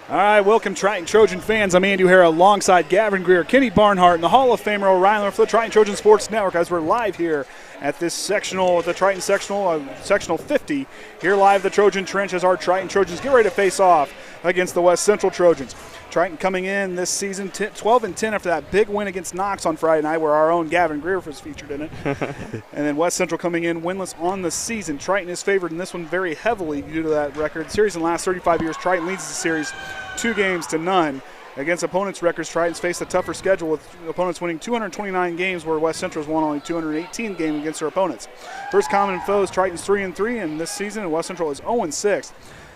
All right, welcome Triton Trojan fans. I'm Andy O'Hara alongside Gavin Greer, Kenny Barnhart, and the Hall of Famer O'Reilly for the Triton Trojan Sports Network as we're live here at this sectional, the Triton Sectional, Sectional 50. Here live at the Trojan Trench as our Triton Trojans get ready to face off against the West Central Trojans. Triton coming in this season 12-10 after that big win against Knox on Friday night where our own Gavin Greer was featured in it. And then West Central coming in winless on the season. Triton is favored in this one very heavily due to that record. Series in the last 35 years, Triton leads the series 2-0. Against opponents' records, Triton's faced a tougher schedule with opponents winning 229 games where West Central's won only 218 games against their opponents. First common foes, Triton's 3-3 in this season, and West Central is 0-6.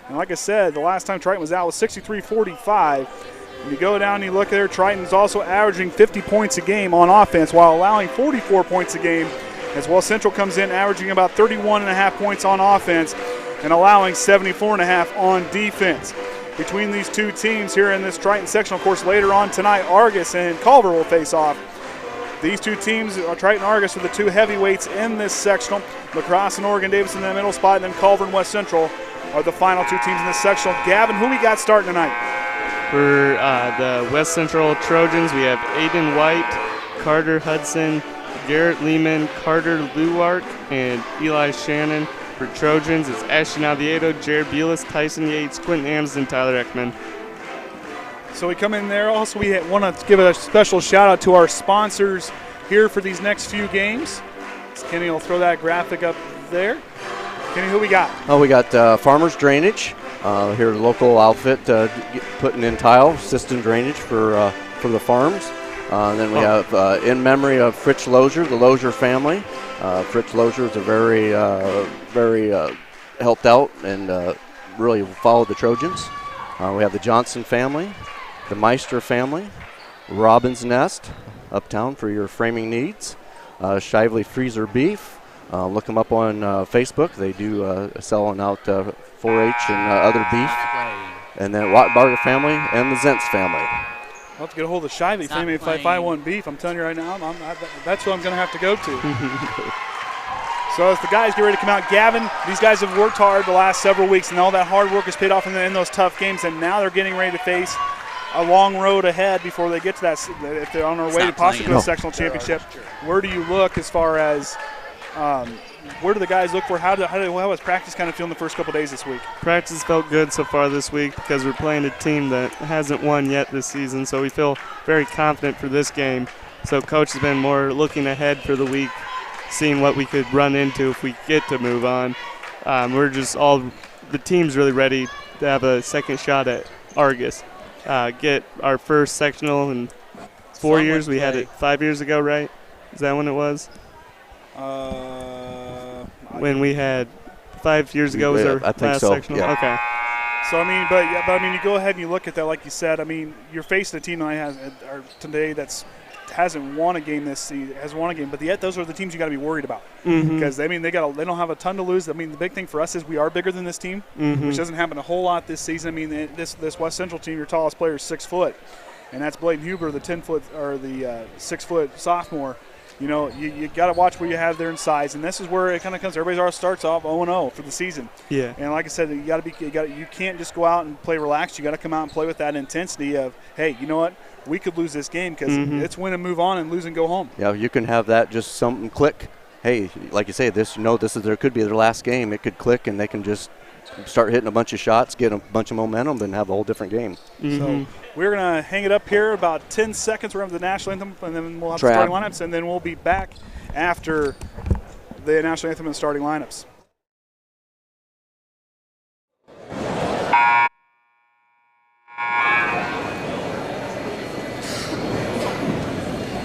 And like I said, the last time Triton was out was 63-45. When you go down and you look there, Triton's also averaging 50 points a game on offense while allowing 44 points a game, as West Central comes in averaging about 31.5 points on offense and allowing 74.5 on defense. Between these two teams here in this Triton sectional, of course, later on tonight, Argus and Culver will face off. These two teams, Triton and Argus, are the two heavyweights in this sectional. La Crosse and Oregon Davis in the middle spot, and then Culver and West Central are the final two teams in this sectional. Gavin, who we got starting tonight? For the West Central Trojans, we have Ayden White, Carter Hudson, Garrett Leman, Carter Lewark, and Eli Shannon. For Trojans, it's Ashton Oviedo, Bules, Tyson Yates, Quentin Amsden, Tyler Heckaman. So we come in there. Also, we want to give a special shout-out to our sponsors here for these next few games. Kenny will throw that graphic up there. Kenny, who we got? Oh, we got Farmers Drainage, here, the local outfit putting in tile, system drainage for the farms. And then we have, in memory of Fritz Lozier, the Lozier family. Fritz Lozier is a very helped out and really followed the Trojans. We have the Johnson family, the Meister family, Robin's Nest, uptown for your framing needs, Shively Freezer Beef. Look them up on Facebook. They do selling out 4-H and other beef. And then Wattbarger family and the Zentz family. I'll have to get a hold of the Shively family if I want beef. I'm telling you right now, that's what I'm going to have to go to. So as the guys get ready to come out, Gavin, these guys have worked hard the last several weeks, and all that hard work has paid off in those tough games, and now they're getting ready to face a long road ahead before they get to that. If they're on their way to possibly the sectional championship, where do you look as far as where do the guys look for? How has practice kind of feel in the first couple days this week? Practice felt good so far this week because we're playing a team that hasn't won yet this season, so we feel very confident for this game. So Coach has been more looking ahead for the week, seeing what we could run into if we get to move on. We're just the team's really ready to have a second shot at Argus. Get our first sectional in 4 years. We had it 5 years ago, right? Is that when it was? When we had 5 years ago was our last sectional? Yeah. Okay. So, I mean, you go ahead and you look at that, like you said. I mean, you're facing a team today that's hasn't won a game this season, but yet those are the teams you got to be worried about because they don't have a ton to lose. I mean, the big thing for us is we are bigger than this team, which doesn't happen a whole lot this season. I mean, this West Central team, your tallest player is 6 foot, and that's Blayden Huber, the 10-foot or the 6-foot sophomore. You know, you got to watch where you have there in size, and this is where it kind of comes. Everybody starts off 0-0 for the season. Yeah. And like I said, you can't just go out and play relaxed. You got to come out and play with that intensity of, hey, you know what? We could lose this game because it's win and move on, and lose and go home. Yeah, you can have that just something click. Hey, like you say, there could be their last game. It could click, and they can just start hitting a bunch of shots, get a bunch of momentum, and have a whole different game. So we're going to hang it up here about 10 seconds. We're going to the national anthem, and then we'll have the starting lineups, and then we'll be back after the national anthem and starting lineups.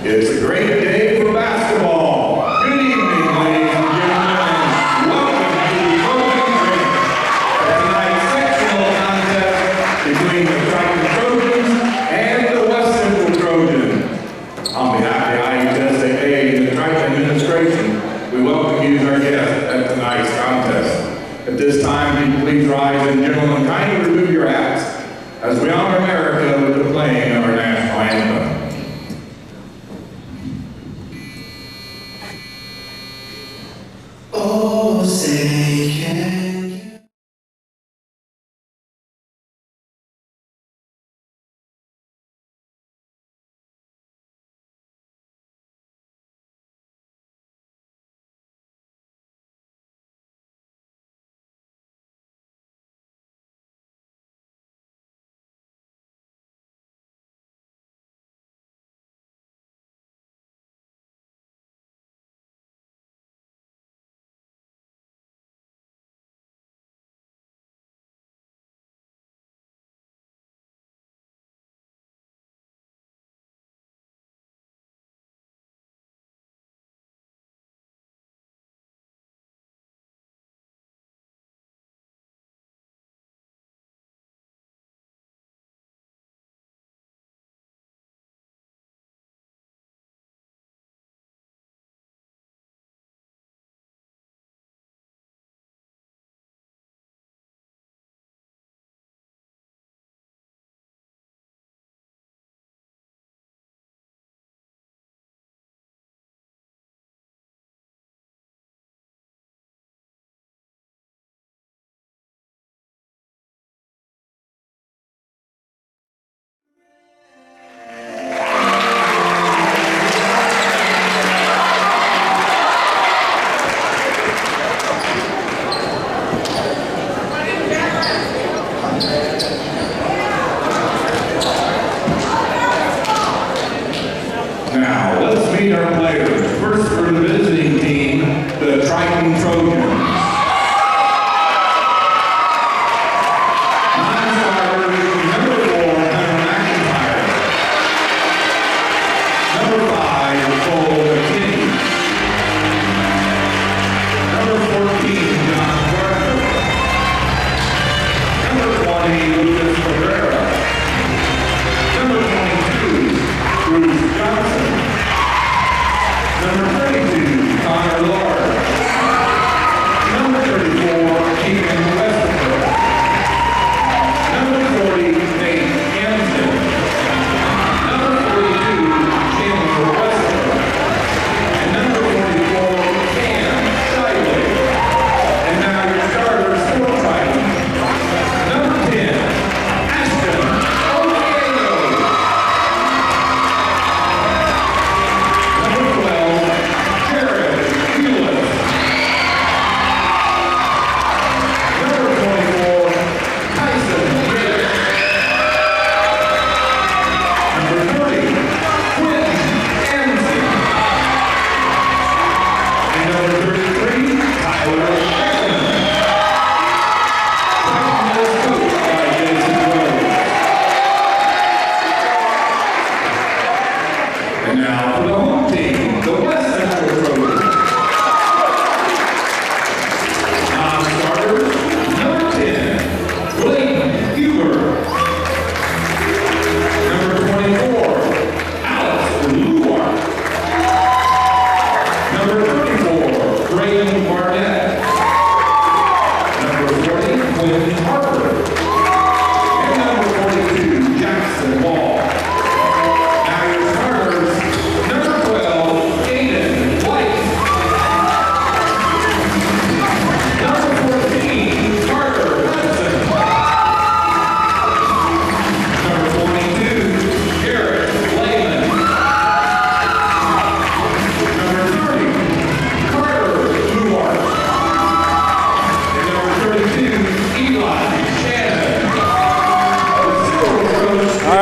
It's a great day for basketball. Good evening, ladies and gentlemen. Welcome to the Trojan Trench. Tonight's sectional contest between the Triton Trojans and the West Central Trojans. On behalf of the IHSAA and the Triton administration, we welcome you as our guests at tonight's contest. At this time, please rise and gentlemen, kindly remove your hats as we honor America with the playing of our national anthem. Oh, say can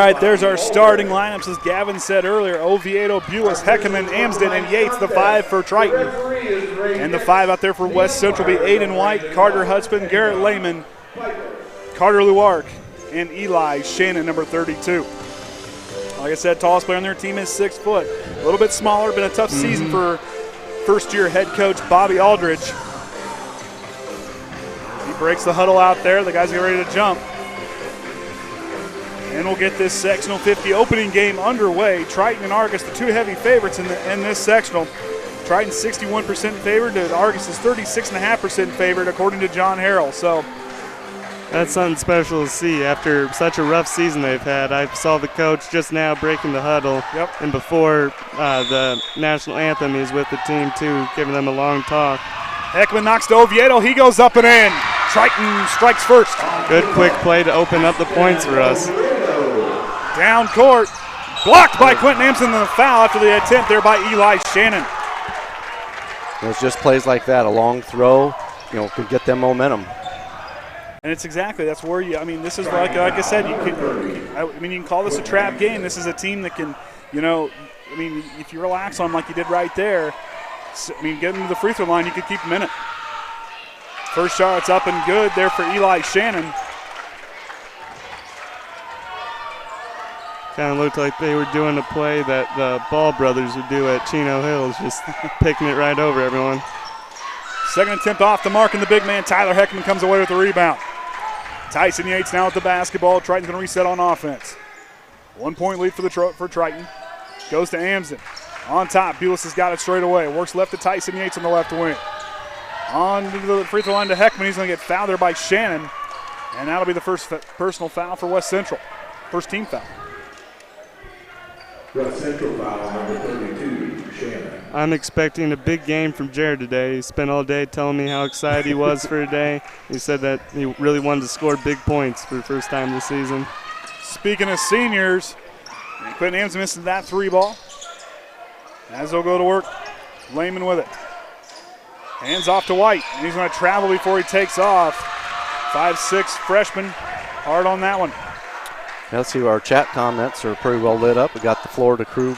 right, there's our starting lineups. As Gavin said earlier, Oviedo, Bules, Heckaman, Amsden, and Yates, the 5 for Triton. And the 5 out there for West Central will be Ayden White, Carter Hudson, Garrett Leman, Carter Lewark, and Eli Shannon, number 32. Like I said, tallest player on their team is 6 foot. A little bit smaller, been a tough season for first-year head coach Bobby Aldridge. He breaks the huddle out there. The guys get ready to jump. And we'll get this sectional 50 opening game underway. Triton and Argus, the 2 heavy favorites in this sectional. Triton 61% favored, and Argus is 36.5% favored, according to John Harrell. So that's something special to see after such a rough season they've had. I saw the coach just now breaking the huddle. Yep. And before the national anthem, he's with the team too, giving them a long talk. Heckaman knocks to Oviedo. He goes up and in. Triton strikes first. Good quick play to open up the points for us. Down court. Blocked by Quentin Amsden, and the foul after the attempt there by Eli Shannon. It's just plays like that. A long throw, could get them momentum. And it's exactly, that's where you, this is like I said, you can call this a trap game. This is a team that can, if you relax on them like you did right there, get them to the free throw line, you could keep them in it. First shot's up and good there for Eli Shannon. Kind of looked like they were doing a play that the Ball brothers would do at Chino Hills, just picking it right over everyone. Second attempt off the mark, and the big man Tyler Heckaman comes away with the rebound. Tyson Yates now with the basketball. Triton's going to reset on offense. 1 point lead for Triton. Goes to Amsden. On top, Bules has got it straight away. Works left to Tyson Yates on the left wing. On to the free throw line to Heckaman. He's going to get fouled there by Shannon. And that'll be the first personal foul for West Central. First team foul. West Central foul number 32, Shannon. I'm expecting a big game from Jared today. He spent all day telling me how excited he was for today. He said that he really wanted to score big points for the first time this season. Speaking of seniors, Quentin Amsden misses that 3 ball. As they'll go to work, Leman with it. Hands off to White, and he's going to travel before he takes off. 5'6" freshman, hard on that one. Let's see, our chat comments are pretty well lit up. We got the Florida crew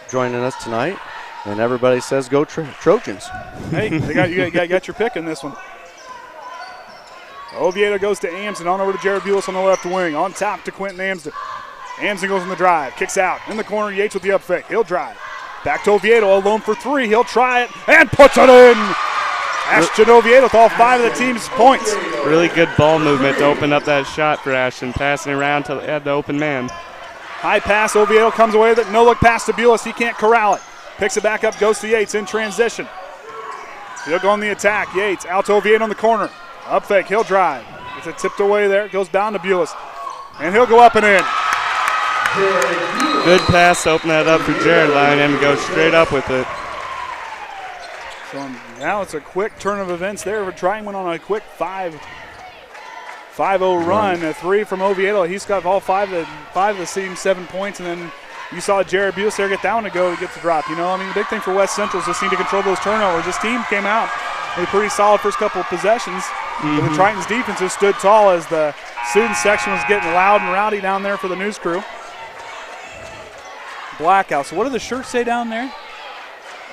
joining us tonight, and everybody says go Trojans. Hey, you got your pick in this one. Oviedo goes to Amsden, on over to Jared Bules on the left wing. On top to Quentin Amsden. Amsden goes on the drive, kicks out. In the corner, Yates with the up fake. He'll drive. Back to Oviedo, alone for 3. He'll try it, and puts it in! Ashton Oviedo with all 5 of the team's points. Really good ball movement to open up that shot for Ashton, passing around to the open man. High pass, Oviedo comes away with it. No look pass to Bules. He can't corral it. Picks it back up, goes to Yates in transition. He'll go on the attack. Yates out to Oviedo in the corner. Up fake, he'll drive. Gets it tipped away there. Goes down to Bules. And he'll go up and in. Good pass to open that up for Jared Leman and go straight up with it. So now it's a quick turn of events there. Triton went on a quick 5-0 run. A 3 from Oviedo. He's got all 5 of the team's 7 points, and then you saw Jared Bules there get that one to go to get the drop. The big thing for West Central is just need to control those turnovers. This team came out with a pretty solid first couple of possessions. But the Triton's defense has stood tall as the student section was getting loud and rowdy down there for the news crew. Blackout. So what do the shirts say down there?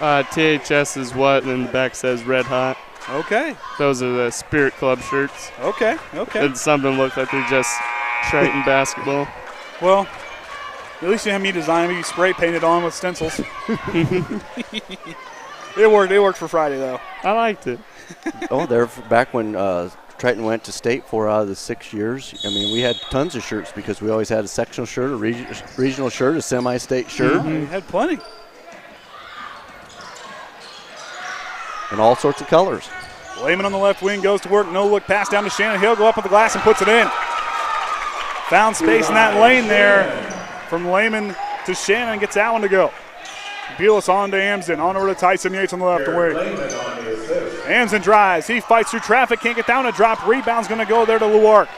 THS is what, and then the back says Red Hot. Okay. Those are the Spirit Club shirts. Okay. And some of them look like they're just Triton basketball. Well, at least you have me design them. You spray painted on with stencils. It worked for Friday, though. I liked it. They're back when Triton went to state 4 out of the 6 years. We had tons of shirts because we always had a sectional shirt, a regional shirt, a semi-state shirt. We had plenty. And all sorts of colors. Leman on the left wing goes to work. No look pass down to Shannon. He'll go up with the glass and puts it in. Found space in that lane there from Leman to Shannon. Gets that one to go. Bules on to Amsden. On over to Tyson Yates on the left wing. Amsden drives. He fights through traffic. Can't get down a drop. Rebound's going to go there to Lewark.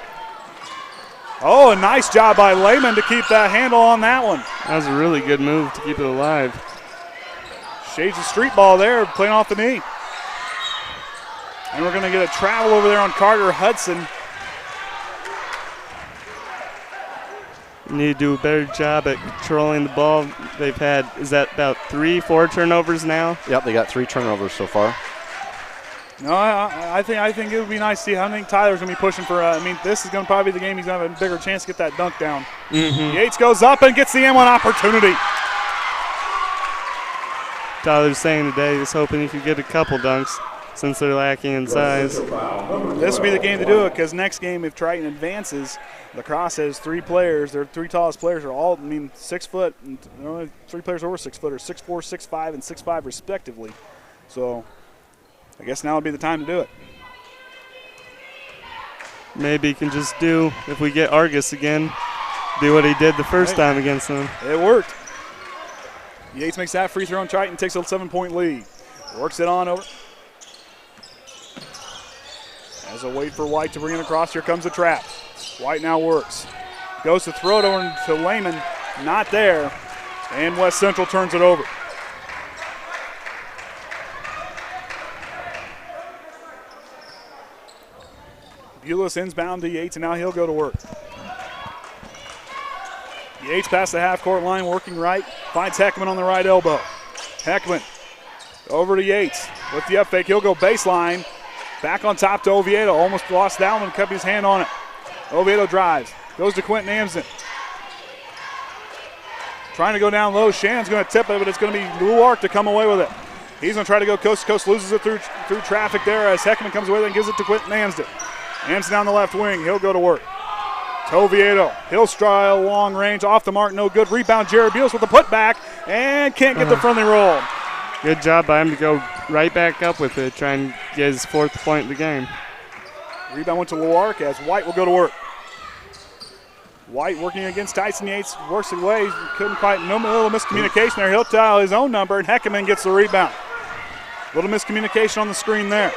Oh, a nice job by Leman to keep that handle on that one. That was a really good move to keep it alive. Shades of street ball there, playing off the knee. And we're going to get a travel over there on Carter Hudson. Need to do a better job at controlling the ball. They've had, is that about 3-4 turnovers now? Yep, they got 3 turnovers so far. No, I think it would be nice to see. I think Tyler's going to be pushing for, this is going to probably be the game he's going to have a bigger chance to get that dunk down. Yates goes up and gets the M1 opportunity. Tyler's saying today he's hoping he could get a couple dunks since they're lacking in size. This will be the game to do it because next game, if Triton advances, lacrosse has 3 players. Their 3 tallest players are all, 6 foot. And only 3 players over 6 foot are 6'4", 6'5", and 6'5", respectively. So I guess now would be the time to do it. Maybe he can just do, if we get Argus again, do what he did the first time against them. It worked. Yates makes that free throw and Triton takes a 7-point lead. Works it on over. As a wait for White to bring it across, here comes the trap. White now works. Goes to throw it over to Leman. Not there. And West Central turns it over. Bules inbound to Yates, and now he'll go to work. Yates past the half-court line, working right. Finds Heckaman on the right elbow. Heckaman over to Yates with the up fake. He'll go baseline. Back on top to Oviedo. Almost lost that one, kept his hand on it. Oviedo drives. Goes to Quentin Amsden. Trying to go down low. Shannon's going to tip it, but it's going to be Lewark to come away with it. He's going to try to go coast to coast. Loses it through traffic there as Heckaman comes away and gives it to Quentin Amsden. Amsden down the left wing. He'll go to work. To Oviedo. He'll style long range. Off the mark. No good. Rebound. Jared Bules with the putback. And can't get the friendly roll. Good job by him to go right back up with it, try and get his 4th point of the game. Rebound went to Lewark as White will go to work. White working against Tyson Yates. Works away. Couldn't quite. No little miscommunication there. He'll dial his own number, and Heckaman gets the rebound. Little miscommunication on the screen there.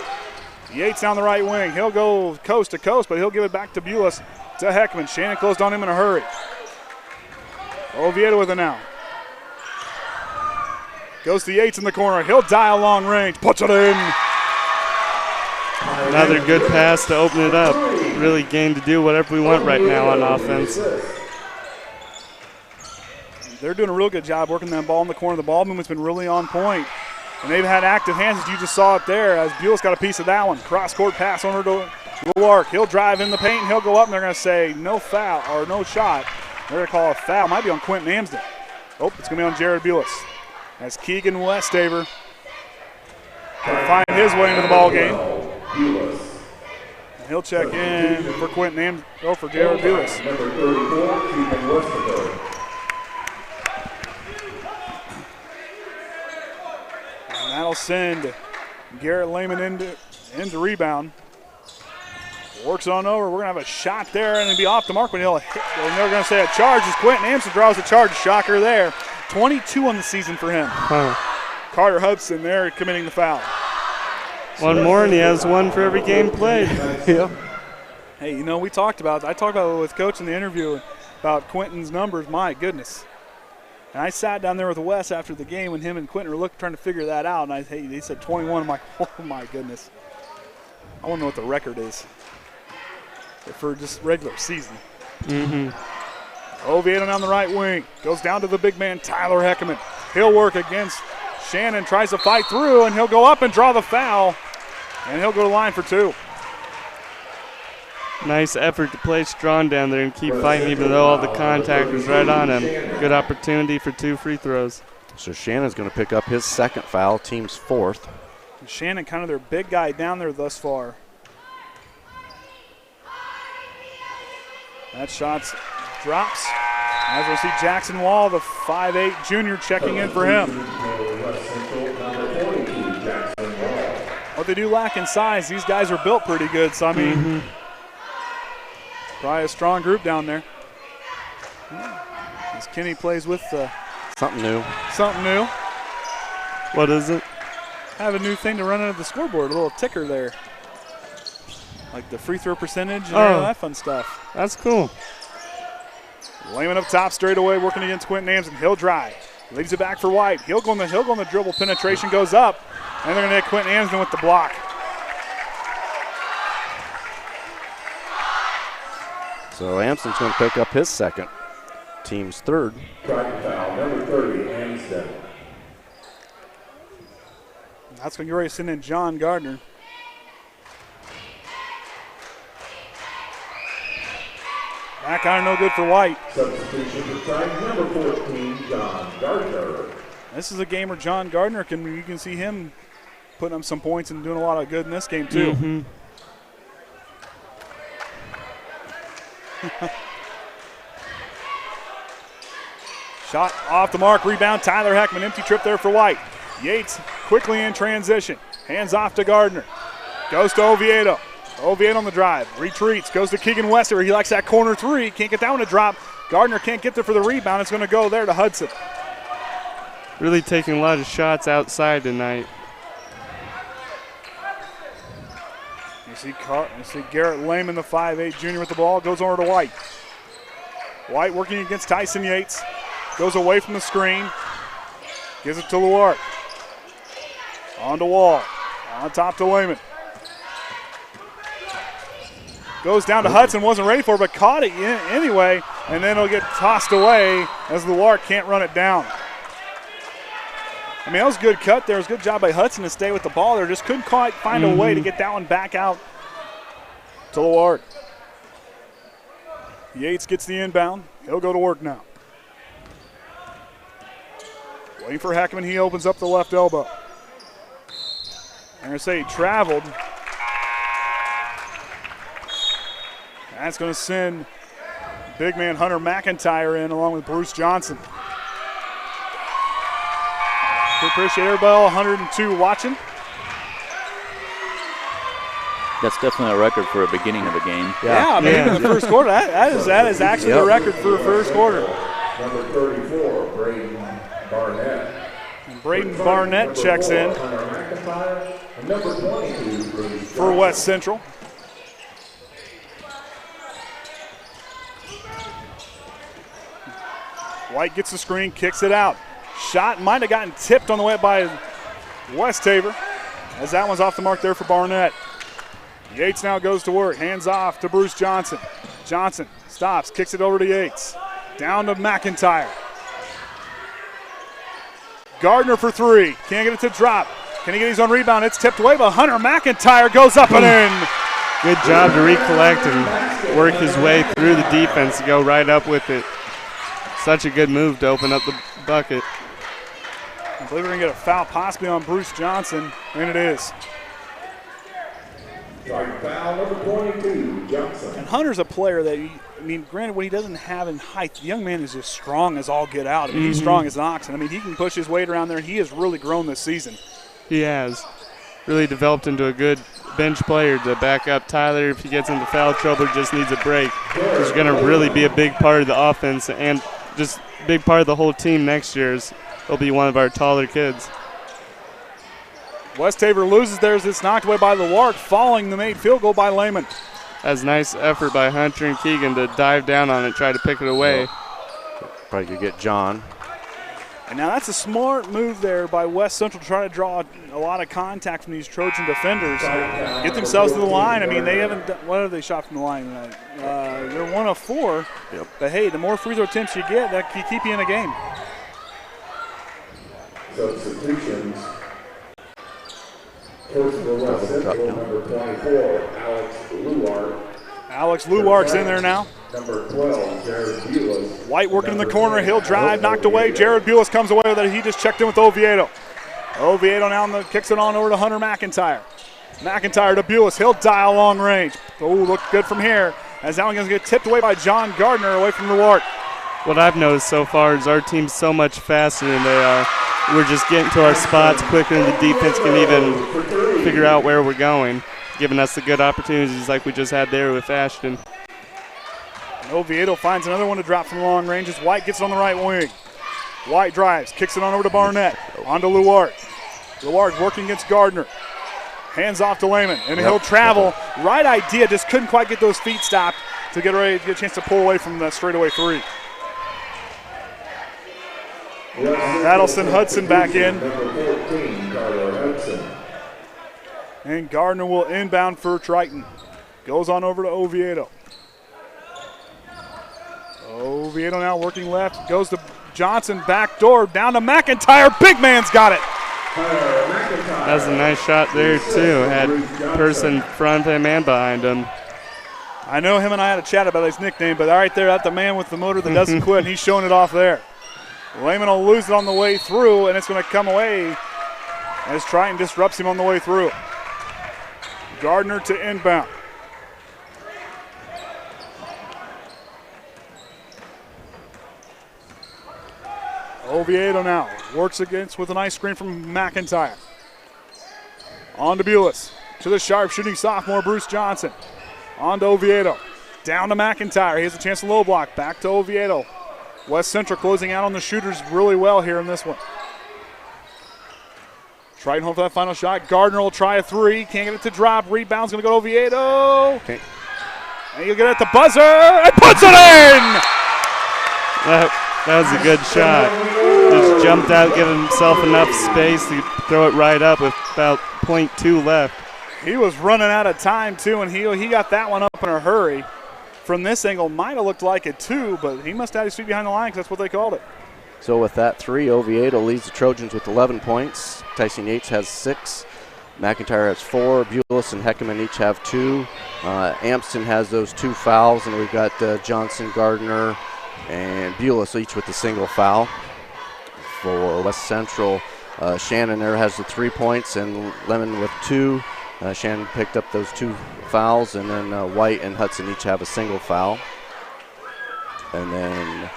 Yates down the right wing. He'll go coast to coast, but he'll give it back to Bules to Heckaman. Shannon closed on him in a hurry. Oviedo with it now. Goes to Yates in the corner. He'll dial long range. Puts it in. Another good pass to open it up. Really game to do whatever we want right now on offense. They're doing a real good job working that ball in the corner. The ball movement's been really on point. And they've had active hands, as you just saw it there, as Bules got a piece of that one. Cross-court pass on her to Lewark. He'll drive in the paint, and he'll go up, and they're going to say no foul, or no shot. They're going to call a foul. Might be on Quentin Amsden. Oh, it's going to be on Jared Bules. As Keegan Westafer can find his way into the ball game. And he'll check in for Quentin Amsden. Oh, for Jared Bules. Number 34, Keegan Westafer. And that'll send Garrett Leman into rebound. Works on over. We're going to have a shot there, and it'll be off the mark when he'll hit. And they're going to say a charge as Quentin Amsden draws the charge. Shocker there. 22 on the season for him. Carter Hudson there committing the foul. One more, and he has one for every game played. Yeah. Hey, I talked about it with Coach in the interview about Quentin's numbers. My goodness. And I sat down there with Wes after the game when him and Quentin were trying to figure that out. And he said 21. I'm like, oh my goodness. I want to know what the record is for just regular season. Oviedo down the right wing. Goes down to the big man, Tyler Heckaman. He'll work against Shannon, tries to fight through, and he'll go up and draw the foul. And he'll go to line for 2. Nice effort to play strong down there and keep fighting even though all the contact was right on him. Good opportunity for 2 free throws. So Shannon's going to pick up his 2nd foul, team's 4th. And Shannon kind of their big guy down there thus far. That shot drops. As we'll see Jackson Wall, the 5'8 junior, checking in for him. What they do lack in size, these guys are built pretty good. So, probably a strong group down there. As Kenny plays with Something new. something new. What is it? I have a new thing to run under the scoreboard, a little ticker there. Like the free throw percentage and all that fun stuff. That's cool. Leman up top straight away, working against Quentin Amsden. He'll drive. Leaves it back for White. He'll go on the dribble. Penetration goes up. And they're going to hit Quentin Amsden with the block. So Amsden's going to pick up his 2nd. team's third. Triton foul, number 30, Amsden. That's going to get ready to send in John Gardner. Back iron, no good for White. Substitution for Triton, number 14, John Gardner. This is a game where John Gardner you can see him putting up some points and doing a lot of good in this game too. Mm-hmm. Shot off the mark, rebound, Tyler Heckaman, empty trip there for White. Yates quickly in transition, hands off to Gardner. Goes to Oviedo. Oviedo on the drive, retreats, goes to Keegan Westafer. He likes that corner three, can't get that one to drop. Gardner can't get there for the rebound. It's going to go there to Hudson. Really taking a lot of shots outside tonight. You see Garrett Leman, the 5'8" junior with the ball, goes over to White. White working against Tyson Yates, goes away from the screen, gives it to Lewark. On to Wall, on top to Leman. Goes down to Hudson, wasn't ready for it, but caught it anyway, and then it'll get tossed away as Lewark can't run it down. I mean, that was a good cut there. It was a good job by Hudson to stay with the ball there. Just couldn't quite find a way to get that one back out to Lewark. Yates gets the inbound. He'll go to work now. Waiting for Heckaman. He opens up the left elbow. I'm going to say he traveled. That's going to send big man Hunter McIntyre in along with Bruce Johnson. We appreciate everybody, all 102 watching. That's definitely a record for a beginning of a game. Yeah, I mean, even in the first quarter, that is actually the record for the first quarter. Number 34, Brayden Barnett. And Brayden Barnett checks in Hunter McIntyre. And number 22, Bruce for West Central. White gets the screen, kicks it out. Shot might have gotten tipped on the way by Westafer, as that one's off the mark there for Barnett. Yates now goes to work, hands off to Bruce Johnson. Johnson stops, kicks it over to Yates. Down to McIntyre. Gardner for three, can't get it to drop. Can he get his own rebound? It's tipped away, but Hunter McIntyre goes up and in. Good job to recollect and work his way through the defense to go right up with it. Such a good move to open up the bucket. I believe we're going to get a foul possibly on Bruce Johnson, and it is. Foul number 22, Johnson. And Hunter's a player that, granted, what he doesn't have in height, the young man is just strong as all get out. I mean, he's strong as an oxen. I mean, he can push his weight around there, and he has really grown this season. He has really developed into a good bench player to back up Tyler. If he gets into foul trouble, just needs a break. He's going to really be a big part of the offense and just a big part of the whole team next year. He'll be one of our taller kids. Westafer loses theirs. It's knocked away by Lewark, following the made field goal by Leman. That's a nice effort by Hunter and Keegan to dive down on it, try to pick it away. Probably could get John. And now that's a smart move there by West Central to try to draw a lot of contact from these Trojan defenders. Get themselves to the line. I mean, they haven't done, what have they shot from the line tonight? They're 1 of 4. Yep. But, hey, the more free throw attempts you get, that can keep you in a game. Substitutions. First for West Central, number 24, Alex Lewark. Alex Lewark's in there now. Number 12, Jared Bules. White working in the corner. He'll drive, knocked away. Jared Bules comes away with it. He just checked in with Oviedo. Oviedo now kicks it on over to Hunter McIntyre. McIntyre to Bules. He'll dial long range. Oh, look good from here. As that one going to get tipped away by John Gardner away from Lewark. What I've noticed so far is our team's so much faster than they are. We're just getting to our spots quicker than the defense can even figure out where we're going, giving us the good opportunities like we just had there with Ashton. And Oviedo finds another one to drop from long range as White gets it on the right wing. White drives, kicks it on over to Barnett, on to Lewark. Lewark working against Gardner. Hands off to Leman, and he'll travel. Right idea, just couldn't quite get those feet stopped to get ready to get a chance to pull away from that straightaway three. That'll send Hudson back in. Number 14, Tyler Hudson. And Gardner will inbound for Triton. Goes on over to Oviedo. Oviedo now working left, goes to Johnson, back door, down to McIntyre. Big man's got it. That was a nice shot there, too. Had person front him and behind him. I know him and I had a chat about his nickname, but right there, that's the man with the motor that doesn't quit, and he's showing it off there. Leman will lose it on the way through, and it's going to come away as Triton disrupts him on the way through. Gardner to inbound. Oviedo now works against with a nice screen from McIntyre. On to Bules. To the sharpshooting sophomore, Bruce Johnson. On to Oviedo. Down to McIntyre. He has a chance to low block. Back to Oviedo. West Central closing out on the shooters really well here in this one. Triton home for that final shot. Gardner will try a three. Can't get it to drop. Rebound's going to go to Oviedo. Okay. And he'll get it at the buzzer. And puts it in! That was a good shot. Just jumped out, giving himself enough space to throw it right up with about .2 left. He was running out of time, too, and he got that one up in a hurry. From this angle, might have looked like it, too, but he must have his feet behind the line because that's what they called it. So with that three, Oviedo leads the Trojans with 11 points. Tyson Yates has 6. McIntyre has 4. Bules and Heckaman each have 2. Amsden has those 2 fouls, and we've got Johnson, Gardner, and Bules each with a single foul. For West Central, Shannon there has the 3 points, and Leman with 2. Shannon picked up those 2 fouls, and then White and Hudson each have a single foul. And then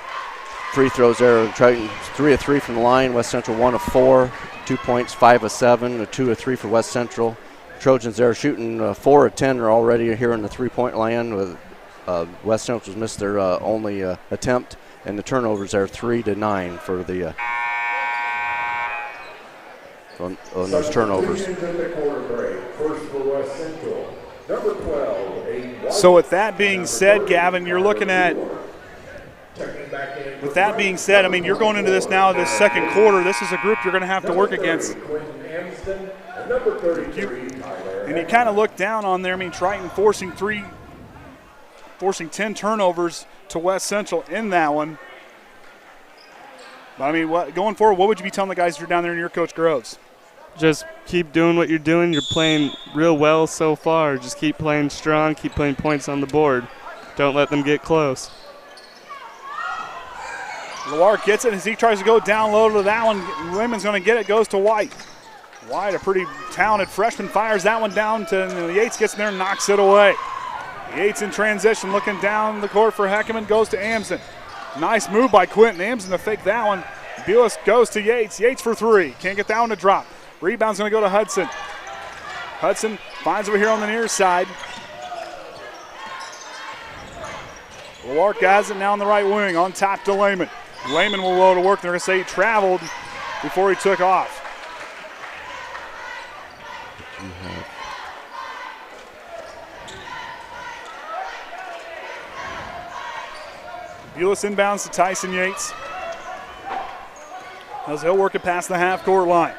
free throws there. Triton 3 of 3 from the line. West Central 1 of 4. 2 points, 5 of 7. 2 of 3 for West Central. Trojans there shooting 4 of 10 are already here in the 3-point line. With West Central's missed their only attempt, and the turnovers there 3 to 9 for the on those turnovers. So with that being said, Gavin, you're looking at, with that being said, I mean, you're going into this now, this second quarter. This is a group you're going to have to work against. And you kind of look down on there. I mean, Triton forcing 10 turnovers to West Central in that one. But I mean, going forward, what would you be telling the guys who are down there and your coach Groves? Just keep doing what you're doing. You're playing real well so far. Just keep playing strong, keep putting points on the board. Don't let them get close. Lewark gets it as he tries to go down low to that one. Leman's going to get it, goes to White. White, a pretty talented freshman, fires that one down to Yates, gets in there and knocks it away. Yates in transition, looking down the court for Heckaman, goes to Amsden. Nice move by Quentin Amsden to fake that one. Bules goes to Yates. Yates for 3. Can't get that one to drop. Rebound's going to go to Hudson. Hudson finds over here on the near side. Lewark has it now on the right wing, on top to Leman. Leman will go to work. They're going to say he traveled before he took off. Bules inbounds to Tyson Yates. As he'll work it past the half-court line.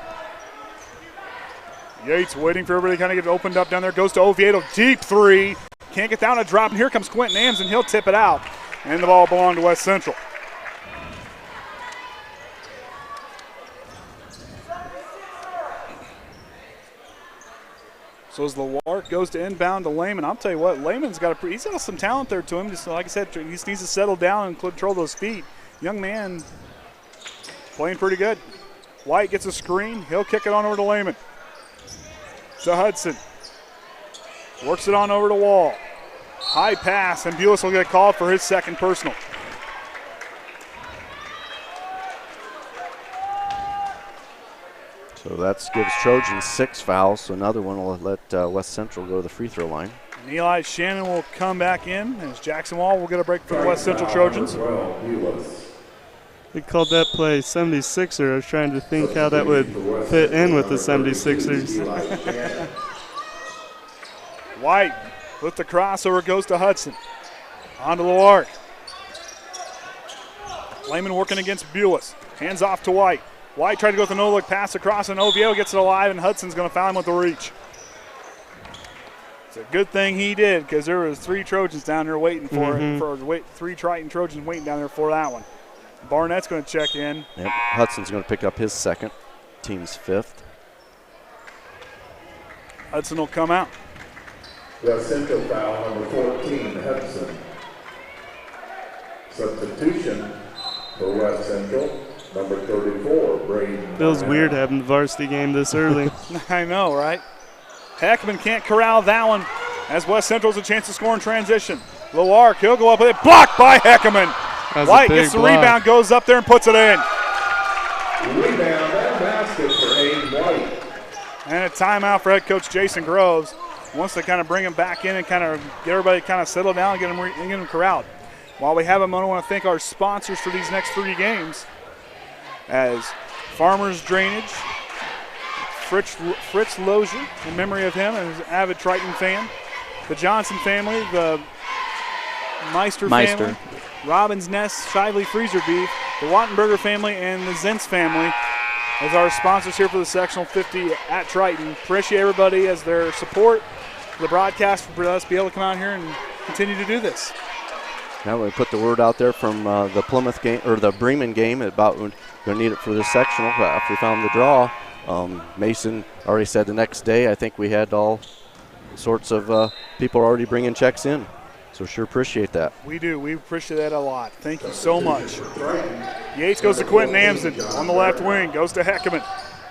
Yates waiting for everybody to kind of get opened up down there. Goes to Oviedo, deep 3. Can't get down a drop, and here comes Quentin Amsden. He'll tip it out, and the ball belonged to West Central. So as Lewark goes to inbound to Leman, I'll tell you what, Leman's got he's got some talent there to him. Just like I said, he just needs to settle down and control those feet. Young man playing pretty good. White gets a screen. He'll kick it on over to Leman. To Hudson. Works it on over to Wall. High pass, and Bules will get called for his second personal. So that gives Trojans 6 fouls, so another one will let West Central go to the free throw line. And Eli Shannon will come back in as Jackson Wall will get a break for the West Central Trojans. They called that play 76er. I was trying to think how that would fit in with the 76ers. White with the crossover goes to Hudson. On to Lewark. Leman working against Bules. Hands off to White. White tried to go with a no-look pass across, and Oviedo gets it alive, and Hudson's going to foul him with the reach. It's a good thing he did because there was 3 Trojans down there waiting for it. 3 Triton Trojans waiting down there for that one. Barnett's going to check in. Yep. Hudson's going to pick up his second, team's 5th. Hudson will come out. West Central foul number 14, Hudson. Substitution for West Central, number 34, Brayden. Feels weird having the varsity game this early. I know, right? Heckaman can't corral that one as West Central's a chance to score in transition. Lewark, he'll go up with it. Blocked by Heckaman. White gets the rebound, goes up there and puts it in. Rebound and basket for Ayden White. And a timeout for head coach Jason Groves. Wants to kind of bring him back in and kind of get everybody kind of settled down and get him corralled. While we have him, I want to thank our sponsors for these next 3 games as Farmers Drainage, Fritz Lozier, in memory of him as an avid Triton fan, the Johnson family, the Meister family, Robbins Nest, Shively Freezer Beef, the Wattenberger family, and the Zentz family as our sponsors here for the Sectional 50 at Triton. Appreciate everybody as their support for the broadcast for us to be able to come out here and continue to do this. Now we put the word out there from the Plymouth game or the Bremen game about we're going to need it for this sectional. But after we found the draw, Mason already said the next day. I think we had all sorts of people already bringing checks in. So sure appreciate that. We do. We appreciate that a lot. Thank you so much. Yates goes to Quentin Amsden on the left wing. Goes to Heckaman.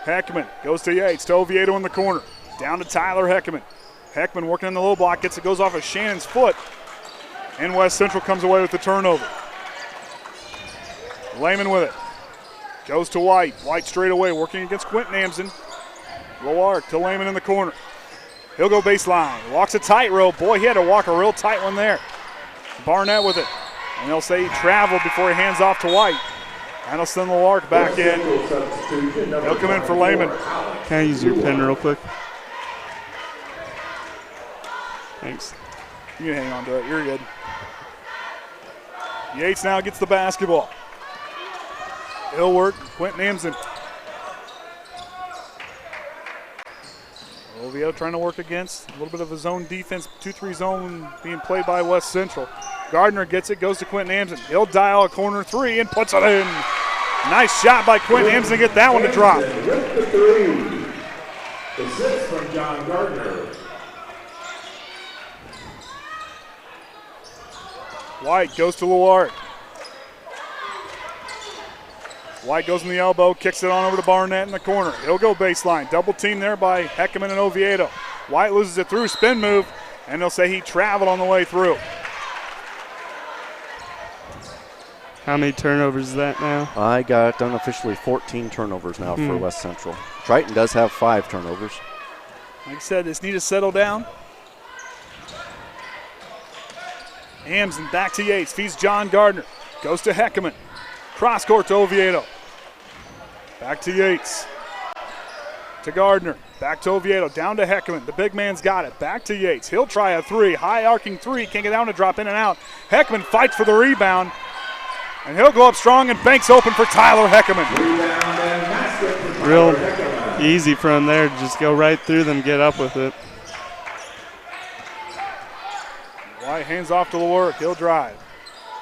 Heckaman goes to Yates. To Oviedo in the corner. Down to Tyler Heckaman. Heckaman working in the low block. Gets it. Goes off of Shannon's foot. And West Central comes away with the turnover. Leman with it. Goes to White. White straight away working against Quentin Amsden. Lewark to Leman in the corner. He'll go baseline. Walks a tightrope. Boy, he had to walk a real tight one there. Barnett with it. And they'll say he traveled before he hands off to White. And he'll send Lewark back in. He'll come in for Leman. Can I use your pen real quick? Thanks. You can hang on to it. You're good. Yates now gets the basketball. He'll work. Quentin Amsden. Oviedo trying to work against a little bit of a zone defense, 2-3 zone being played by West Central. Gardner gets it, goes to Quentin Amsden. He'll dial a corner 3 and puts it in. Nice shot by Quentin Amsden to get that one to drop. With the 3. Assist from John Gardner. White goes to Lewark. White goes in the elbow, kicks it on over to Barnett in the corner. He'll go baseline. Double team there by Heckaman and Oviedo. White loses it through, spin move, and they'll say he traveled on the way through. How many turnovers is that now? I got unofficially 14 turnovers now for West Central. Triton does have 5 turnovers. Like I said, just need to settle down. Amsden back to Yates, feeds John Gardner. Goes to Heckaman. Cross court to Oviedo. Back to Yates. To Gardner. Back to Oviedo. Down to Heckaman. The big man's got it. Back to Yates. He'll try a 3. High arcing 3. Can't get down to drop in and out. Heckaman fights for the rebound. And he'll go up strong and banks open for Tyler Heckaman. Real easy from there. Just go right through them, get up with it. White hands off to Lewark. He'll drive.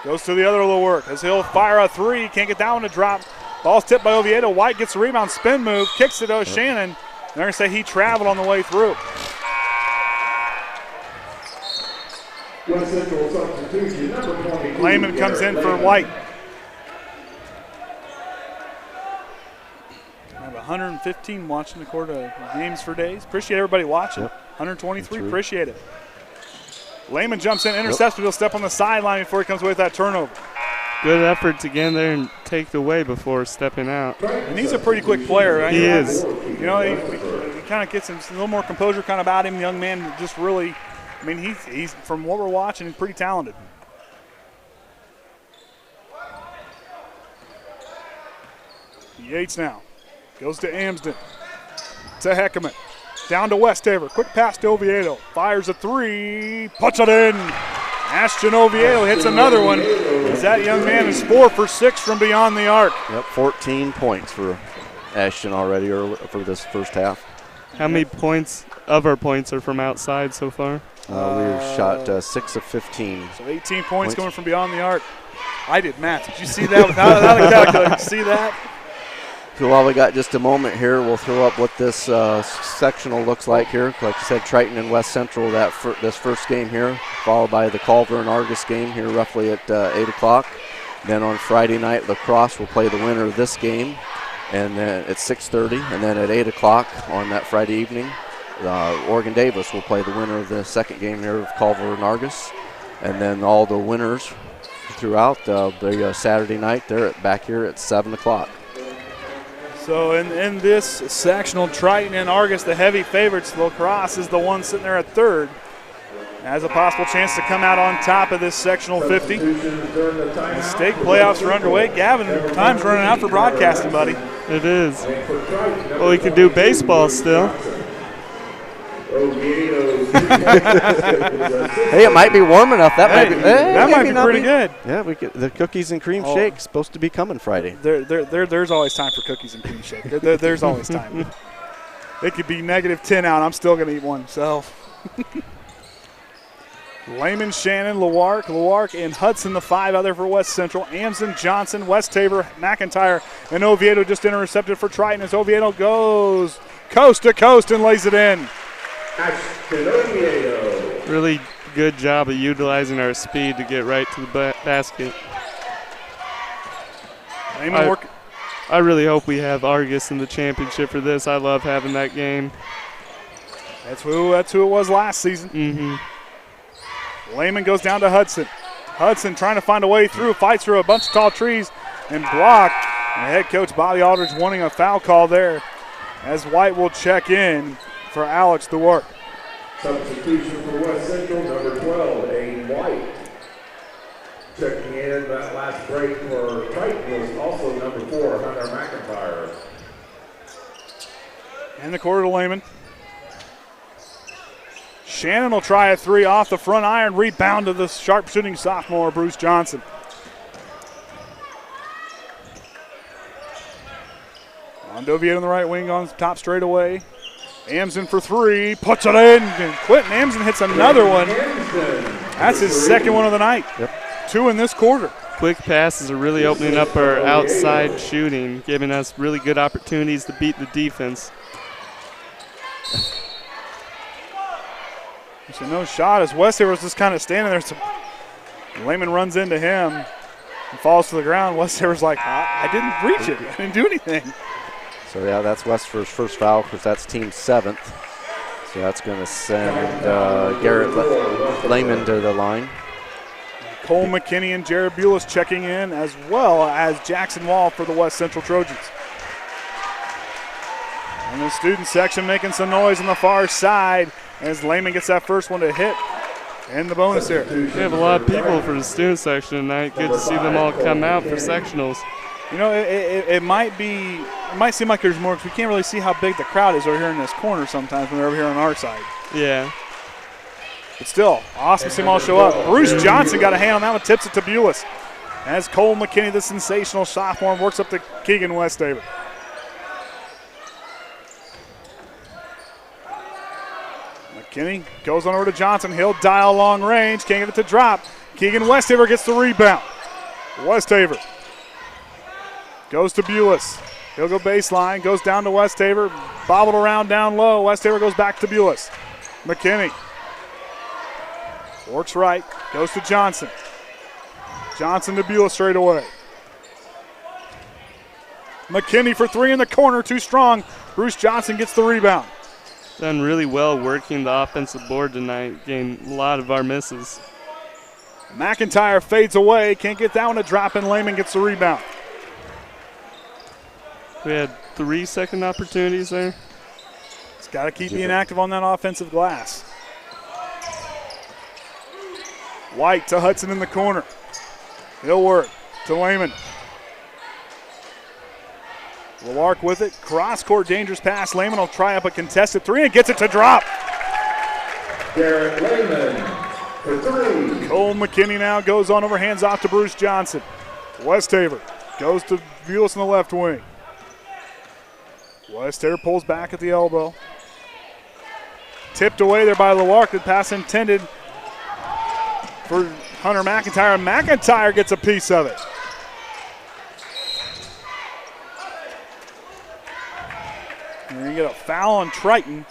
Goes to the other Lewark as he'll fire a 3. Can't get down to drop. Ball's tipped by Oviedo. White gets the rebound, spin move, kicks it to Shannon. They're going to say he traveled on the way through. Leman comes in for White. I have 115 watching the court of games for days. Appreciate everybody watching. 123, appreciate it. Leman jumps in, intercepts, but he'll step on the sideline before he comes away with that turnover. Good effort to get in there and take it away before stepping out. And he's a pretty quick player, right? He is. You know, he kind of gets him a little more composure kind of about him. The young man just really, I mean, he's from what we're watching, he's pretty talented. Yates now goes to Amsden, to Heckaman. Down to Westafer. Quick pass to Oviedo. Fires a 3. Puts it in. Ashton Oviedo hits another one. As that young man is 4 for 6 from beyond the arc. Yep, 14 points for Ashton already for this first half. How many points of our points are from outside so far. We've shot 6 of 15. So 18 points coming from beyond the arc. I did math. Did you see that without a calculator? Did you see that? So while we got just a moment here, we'll throw up what this sectional looks like here. Like I said, Triton and West Central this first game here, followed by the Culver and Argus game here roughly at 8 o'clock. Then on Friday night, Lacrosse will play the winner of this game, and then at 6:30, and then at 8 o'clock on that Friday evening, Oregon Davis will play the winner of the second game here of Culver and Argus, and then all the winners throughout the Saturday night, they're back here at 7 o'clock. So in this sectional, Triton and Argus, the heavy favorites. Lacrosse is the one sitting there at third. Has a possible chance to come out on top of this sectional 50. The state playoffs are underway. Gavin, time's running out for broadcasting, buddy. It is. Well, we could do baseball still. Hey, it might be warm enough. That might be pretty good. Yeah, the cookies and cream shake is supposed to be coming Friday. There's always time for cookies and cream shake. There's always time. It could be -10 out. I'm still going to eat one. So, Leman, Shannon, Lewark, and Hudson, the 5 out there for West Central. Amsden, Johnson, Westafer, McIntyre, and Oviedo just intercepted for Triton as Oviedo goes coast to coast and lays it in. Ashton Oviedo. Really good job of utilizing our speed to get right to the basket. I really hope we have Argus in the championship for this. I love having that game. That's who it was last season. Mm-hmm. Leman goes down to Hudson. Hudson trying to find a way through, fights through a bunch of tall trees and blocked. And head coach Bobby Aldridge wanting a foul call there as White will check in for Alex Lewark. Substitution for West Central, number 12, Ayden White. Checking in that last break for Triton was also number 4, Hunter McIntyre. In the quarter to Leman. Shannon will try a 3 off the front iron, rebound to the sharp shooting sophomore, Bruce Johnson. On Oviedo on the right wing on top straightaway. Amsden for 3, puts it in, and Quentin Amsden hits another one. That's his second one of the night. Yep. 2 in this quarter. Quick passes are really opening up our outside shooting, giving us really good opportunities to beat the defense. So no shot as Westafer was just kind of standing there. So Leman runs into him and falls to the ground. Westafer's like, I didn't reach it. I didn't do anything. So, yeah, that's Westafer's first foul because that's team 7th. So that's going to send Garrett Leman to the line. Cole McKinney and Jared Bules checking in, as well as Jackson Wall for the West Central Trojans. And the student section making some noise on the far side as Leman gets that first one to hit in the bonus here. We have a lot of people for the student section tonight. Good to see them all come out for sectionals. You know, it might seem like there's more because we can't really see how big the crowd is over here in this corner sometimes when they're over here on our side. Yeah. But still, awesome to see them all show up. Bruce Johnson got a hand on that one, tips it to Bules. As Cole McKinney, the sensational sophomore, works up to Keegan Westafer. McKinney goes on over to Johnson. He'll dial long range, can't get it to drop. Keegan Westafer gets the rebound. Westafer goes to Bules. He'll go baseline, goes down to Westafer, bobbled around down low. Westafer goes back to Bules. McKinney works right, goes to Johnson. Johnson to Bules straight away. McKinney for 3 in the corner, too strong. Bruce Johnson gets the rebound. Done really well working the offensive board tonight, getting a lot of our misses. McIntyre fades away, can't get that one to drop, and Leman gets the rebound. We had 3 second opportunities there. He's got to keep being active on that offensive glass. White to Hudson in the corner. He'll work to Leman. Lewark with it. Cross-court dangerous pass. Leman will try up a contested 3 and gets it to drop. Garrett Leman for 3. Cole McKinney now goes on over, hands off to Bruce Johnson. Westafer goes to Bules in the left wing. Westafer pulls back at the elbow. tipped away there by Lewark. The pass intended for Hunter McIntyre. McIntyre gets a piece of it. And you get a foul on Triton.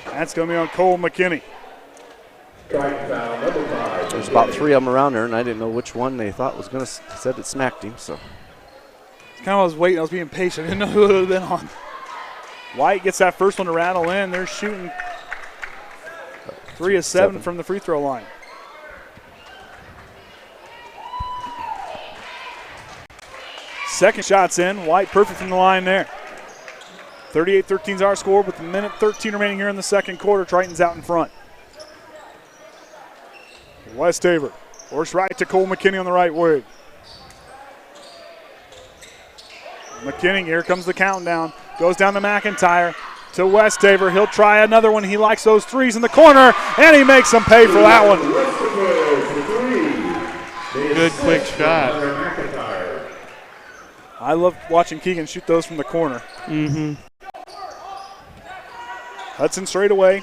That's going to be on Cole McKinney. Triton foul number 5. There's about 3 of them around there, and I didn't know which one they thought was going to said it smacked him. So Kind of I was waiting. I was being patient. I didn't know who it would have been on. White gets that first one to rattle in. They're shooting 3 of 7 from the free throw line. Second shot's in. White perfect from the line there. 38-13 is our score with a minute 13 remaining here in the second quarter. Triton's out in front. Westafer works right to Cole McKinney on the right wing. McKinney, here comes the countdown. Goes down to McIntyre, to Westafer. He'll try another one. He likes those threes in the corner, and he makes them pay for that one. Good quick shot. I love watching Keegan shoot those from the corner. Hudson straight away.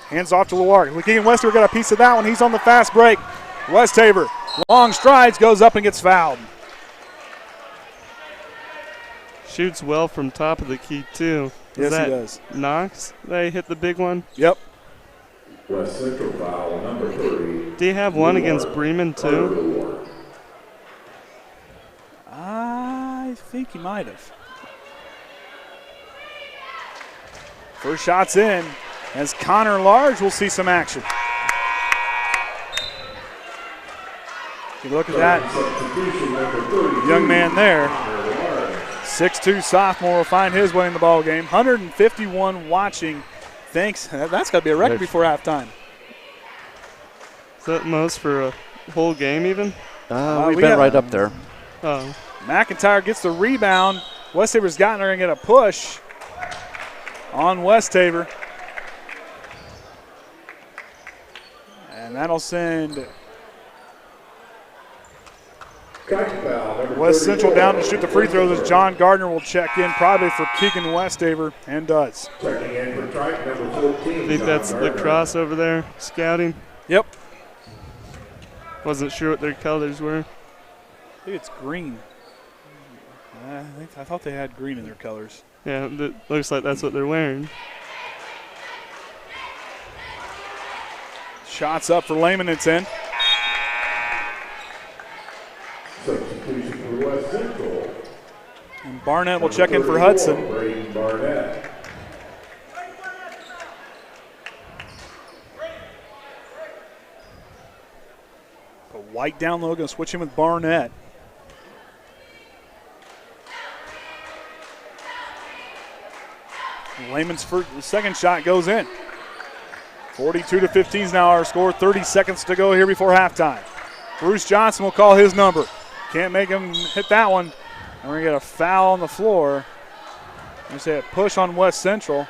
Hands off to Lewark. Keegan Westafer got a piece of that one. He's on the fast break. Westafer, long strides, goes up and gets fouled. Shoots well from top of the key, too. Yes, he does. Knox? They hit the big one? Yep. West Central foul number 3. Do you have one against Bremen, too? I think he might have. First shot's in as Connor Large will see some action. If you look at that young man there, 6'2" sophomore will find his way in the ball game. 151 watching. Thanks. That's got to be a record before halftime. Is that most for a whole game even? We've been right up there. Oh. McIntyre gets the rebound. Westafer's gotten her and get a push on Westafer. And that'll send West Central down to shoot the free throws as John Gardner will check in probably for Keegan Westafer and does. Checking in for Triton number 14. I think that's lacrosse over there, scouting. Yep. Wasn't sure what their colors were. I think it's green. I thought they had green in their colors. Yeah, it looks like that's what they're wearing. Shots up for Leman, it's in. Substitution for West Central. And Barnett will check in for Hudson. Brayden Barnett. Put White down low, going to switch in with Barnett. Lehman's second shot goes in. 42-15 is now our score. 30 seconds to go here before halftime. Bruce Johnson will call his number. Can't make him hit that one. And we're going to get a foul on the floor. We say a push on West Central.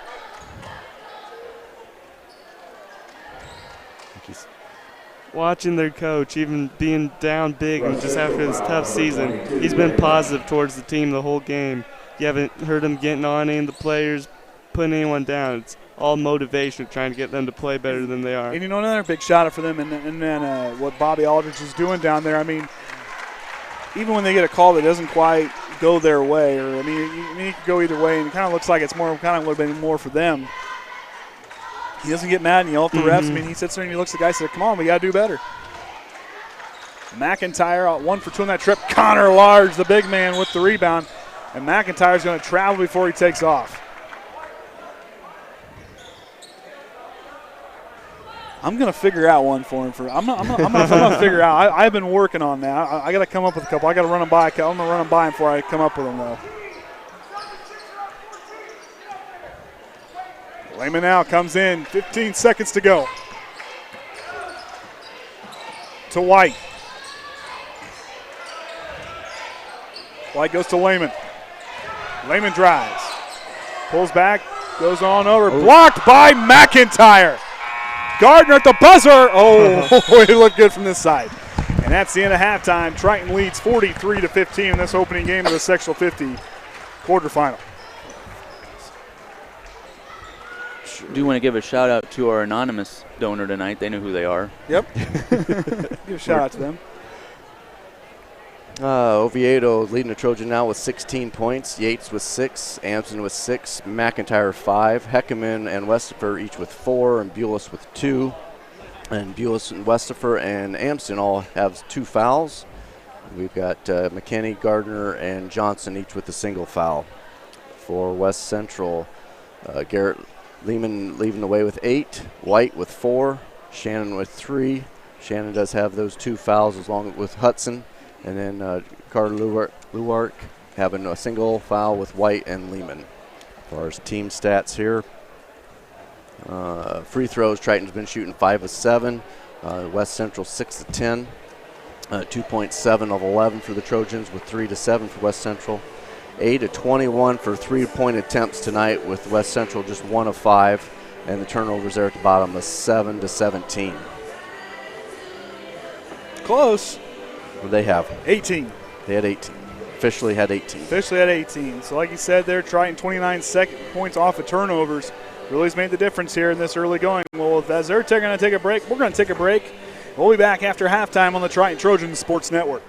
Watching their coach, even being down big and just after this tough season, he's been positive towards the team the whole game. You haven't heard him getting on any of the players, putting anyone down. It's all motivation, trying to get them to play better than they are. And you know, another big shot for them, and then what Bobby Aldridge is doing down there. I mean, even when they get a call that doesn't quite go their way, or it could go either way, and it kind of looks like it's more kind of would have been more for them. He doesn't get mad and yell at the refs. I mean, he sits there and he looks at the guy and says, "Come on, we got to do better." McIntyre out 1 for 2 on that trip. Connor Large, the big man, with the rebound, and McIntyre's going to travel before he takes off. I'm gonna figure out one for him. I'm gonna figure out. I've been working on that. I got to come up with a couple. I got to run them by. I'm gonna run them by him before I come up with them though. Leman now comes in. 15 seconds to go. To White. White goes to Leman. Leman drives. Pulls back. Goes on over. Blocked by McIntyre. Gardner at the buzzer. Oh, he looked good from this side. And that's the end of halftime. Triton leads 43-15 in this opening game of the Sectional 50 quarterfinal. Do want to give a shout out to our anonymous donor tonight. They know who they are. Yep. Give a shout out to them. Oviedo leading the Trojan now with 16 points. Yates with 6, Amsden with 6, McIntyre 5, Heckaman and Westafer each with 4, and Bules with 2. And Bules and Westafer and Amsden all have 2 fouls. We've got McKinney, Gardner, and Johnson each with a single foul. For West Central, Garrett Leman leading the way with 8, White with 4, Shannon with 3. Shannon does have those 2 fouls along with Hudson. And then Lewark having a single foul with White and Leman. As far as team stats here, free throws, Triton's been shooting 5 of 7. West Central 6 of 10. 2.7 of 11 for the Trojans with 3 to 7 for West Central. 8 of 21 for 3-point attempts tonight with West Central just 1 of 5. And the turnovers there at the bottom of 7 to 17. Close. They have 18. They had 18. Officially had 18. Officially at 18. So like you said there, Triton 29 points off of turnovers. Really has made the difference here in this early going. Well, as they're going to take a break, we're going to take a break. We'll be back after halftime on the Triton Trojans Sports Network.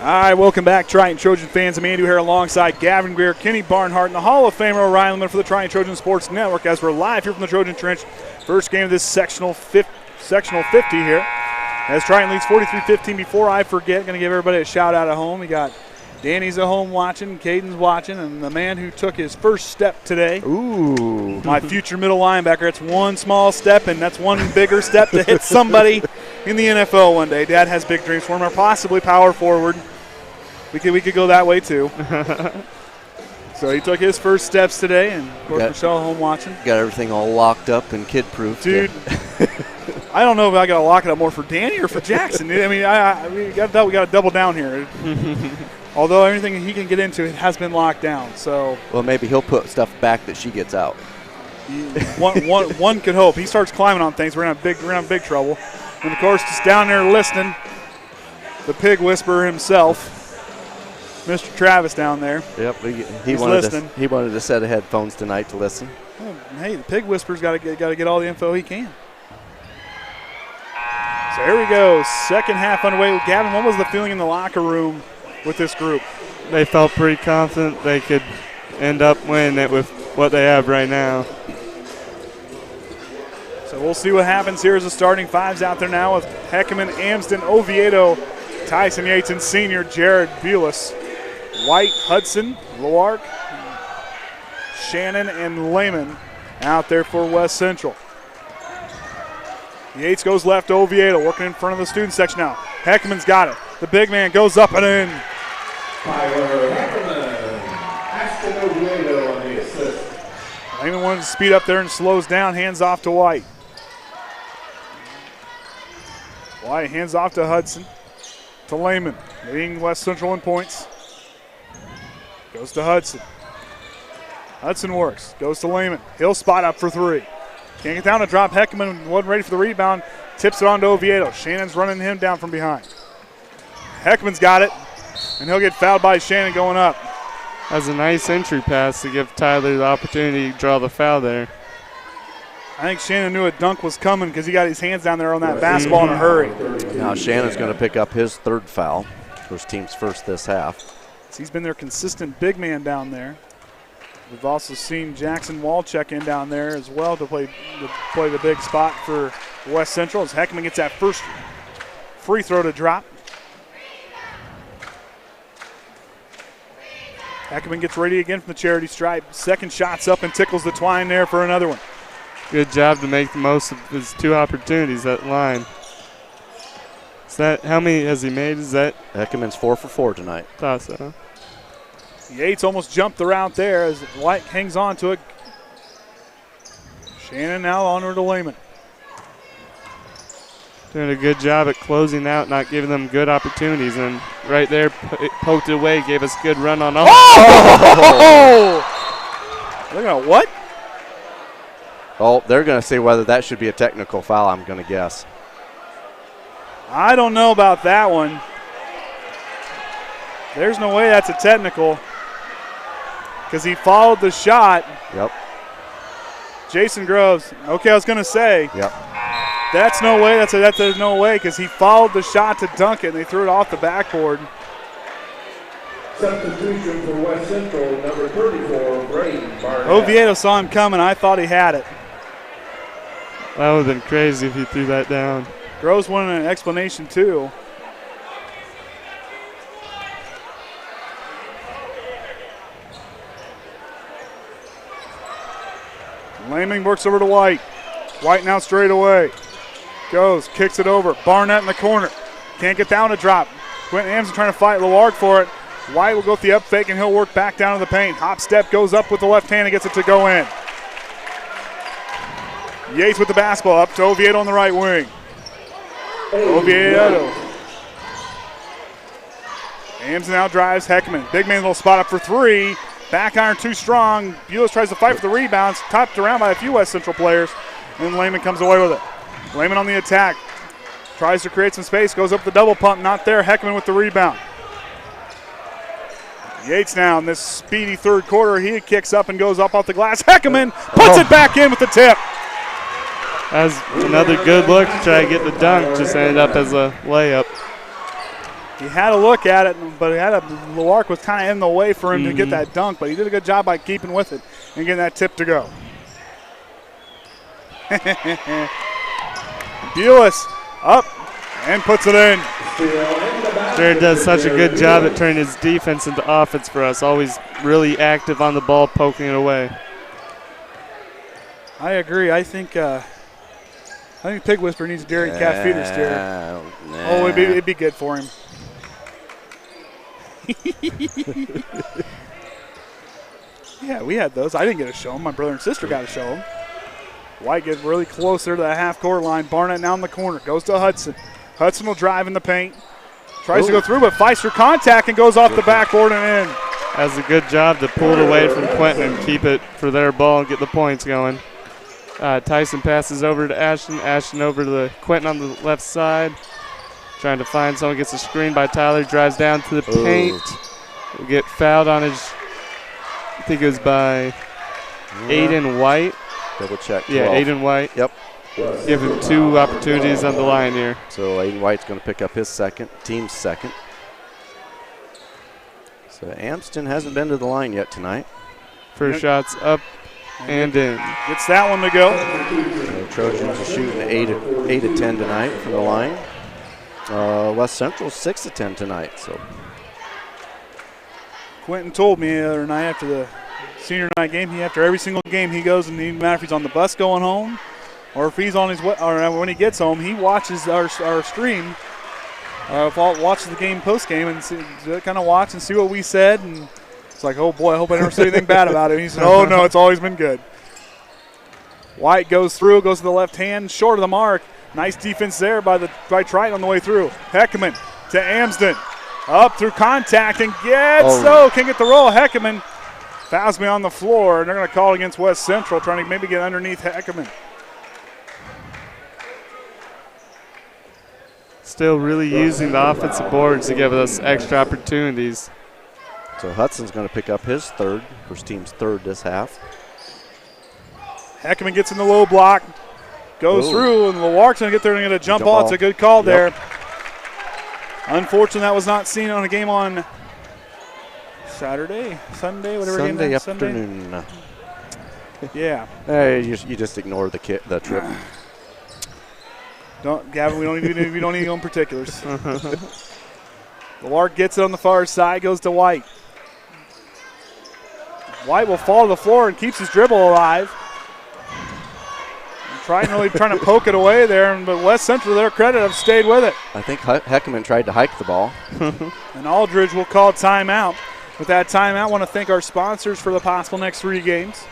All right, welcome back, Triton Trojan fans. I'm Andy here alongside Gavin Greer, Kenny Barnhart, and the Hall of Famer Eli Shannon for the Triton Trojan Sports Network as we're live here from the Trojan Trench. First game of this sectional 50 here. As Triton leads 43-15. Before I forget, going to give everybody a shout out at home. We got Danny's at home watching, Caden's watching, and the man who took his first step today. Ooh. My future middle linebacker. It's one small step, and that's one bigger step to hit somebody in the NFL one day. Dad has big dreams for him, or possibly power forward. We could go that way too. So he took his first steps today, and of course Michelle home watching. Got everything all locked up and kid-proof. Dude, I don't know if I got to lock it up more for Danny or for Jackson. I mean, we got to double down here. Although everything he can get into it has been locked down. So well, maybe he'll put stuff back that she gets out. One could hope. He starts climbing on things, we're gonna have big trouble. And of course, just down there listening, the pig whisperer himself. Mr. Travis down there. Yep, he wanted a set of headphones tonight to listen. Well, hey, the pig whisperer's got to get all the info he can. So here we go, second half underway. Gavin, what was the feeling in the locker room with this group? They felt pretty confident they could end up winning it with what they have right now. So we'll see what happens here as the starting fives out there now with Heckaman, Amsden, Oviedo, Tyson Yates, and senior Jared Bules. White, Hudson, Lewark, Shannon, and Leman out there for West Central. Yates goes left to Oviedo, working in front of the student section now. Heckaman's got it. The big man goes up and in. Ashton Oviedo on the assist. Leman wanted to speed up there and slows down, hands off to White. White hands off to Hudson, to Leman, leading West Central in points. Goes to Hudson. Hudson works. Goes to Leman. He'll spot up for three. Can't get down to drop. Heckaman wasn't ready for the rebound. Tips it on to Oviedo. Shannon's running him down from behind. Heckaman's got it, and he'll get fouled by Shannon going up. That was a nice entry pass to give Tyler the opportunity to draw the foul there. I think Shannon knew a dunk was coming because he got his hands down there on that basketball in a hurry. Now Shannon's going to pick up his third foul. His team's first this half. He's been their consistent big man down there. We've also seen Jackson Wall check in down there as well to play the big spot for West Central as Heckaman gets that first free throw to drop. Heckaman gets ready again from the charity stripe. Second shot's up and tickles the twine there for another one. Good job to make the most of his two opportunities at line. Is that, how many has he made? Is that? Heckaman's 4 for 4 tonight. Thought so. Yates almost jumped the route there as White hangs on to it. Shannon now on her to Leman. Doing a good job at closing out, not giving them good opportunities. And right there, poked it away, gave us a good run on all. Oh! Look at what? Oh, they're going to say whether that should be a technical foul, I'm going to guess. I don't know about that one. There's no way that's a technical because he followed the shot. Yep. Jason Groves. Okay, I was going to say. Yep. That's no way. That's no way because he followed the shot to dunk it and they threw it off the backboard. Substitution for West Central, number 34, Brayden Barnett. Oviedo saw him coming. I thought he had it. That would have been crazy if he threw that down. Groves wanted an explanation too. Leman works over to White. White now straight away. Goes, kicks it over. Barnett in the corner. Can't get down to drop. Quentin Amsden trying to fight Lewark for it. White will go with the up fake and he'll work back down to the paint. Hop step goes up with the left hand and gets it to go in. Yates with the basketball up to Oviedo on the right wing. Oviedo. Amsden now drives Heckaman. Big man little spot up for three. Back iron too strong. Bules tries to fight for the rebounds. Topped around by a few West Central players. And Leman comes away with it. Leman on the attack. Tries to create some space. Goes up the double pump. Not there. Heckaman with the rebound. Yates now in this speedy third quarter. He kicks up and goes up off the glass. Heckaman puts it back in with the tip. That was another good look to try to get the dunk. Just ended up as a layup. He had a look at it, but Lewark was kind of in the way for him to get that dunk, but he did a good job by keeping with it and getting that tip to go. Bules up and puts it in. Jared does such a good job at turning his defense into offense for us, always really active on the ball, poking it away. I agree. I think Pig Whisperer needs a dairy calf feeder steer. Oh, it'd be good for him. Yeah, we had those. I didn't get to show them. My brother and sister got to show them. White gets really close there to the half-court line. Barnett now in the corner. Goes to Hudson. Hudson will drive in the paint. Tries to go through, but fights for contact and goes off the backboard and in. Has a good job to pull it away from Quentin and keep it for their ball and get the points going. Tyson passes over to Ashton. Ashton over to the Quentin on the left side. Trying to find someone. Gets a screen by Tyler. Drives down to the paint. Will get fouled on his, I think it was by Ayden White. Double check. 12. Yeah, Ayden White. Yep. Give him 2 opportunities on the line here. So Ayden White's going to pick up his team's second. So Amsden hasn't been to the line yet tonight. First shot's up and in. Gets that one to go. The Trojans are shooting 8 of 10 tonight from the line. West Central 6 of 10 tonight. So Quentin told me the other night after the senior night game, after every single game he goes, and no matter if he's on the bus going home or if he's on his way, or when he gets home, he watches our stream, watches the game post game, and kind of watch and see what we said. And it's like, oh boy, I hope I never said anything bad about it. And he said, oh no, it's always been good. White goes through, goes to the left hand, short of the mark. Nice defense there by Triton on the way through. Heckaman to Amsden, up through contact and can't get the roll. Heckaman fouls me on the floor, and they're going to call against West Central, trying to maybe get underneath Heckaman. Still really using the offensive boards to give us extra opportunities. So Hudson's going to pick up his third, first team's third this half. Heckaman gets in the low block, goes through, and Lewark's going to get there and get a jump ball. It's a good call there. Unfortunately, that was not seen on a game on Sunday, whatever game that is. Afternoon. Yeah. You just ignore the trip. Gavin, we don't need to go in particulars. Lewark gets it on the far side, goes to White. White will fall to the floor and keeps his dribble alive. Triton trying to poke it away there, but West Central, to their credit, have stayed with it. I think Heckaman tried to hike the ball. And Aldridge will call timeout. With that timeout, I want to thank our sponsors for the possible next 3 games.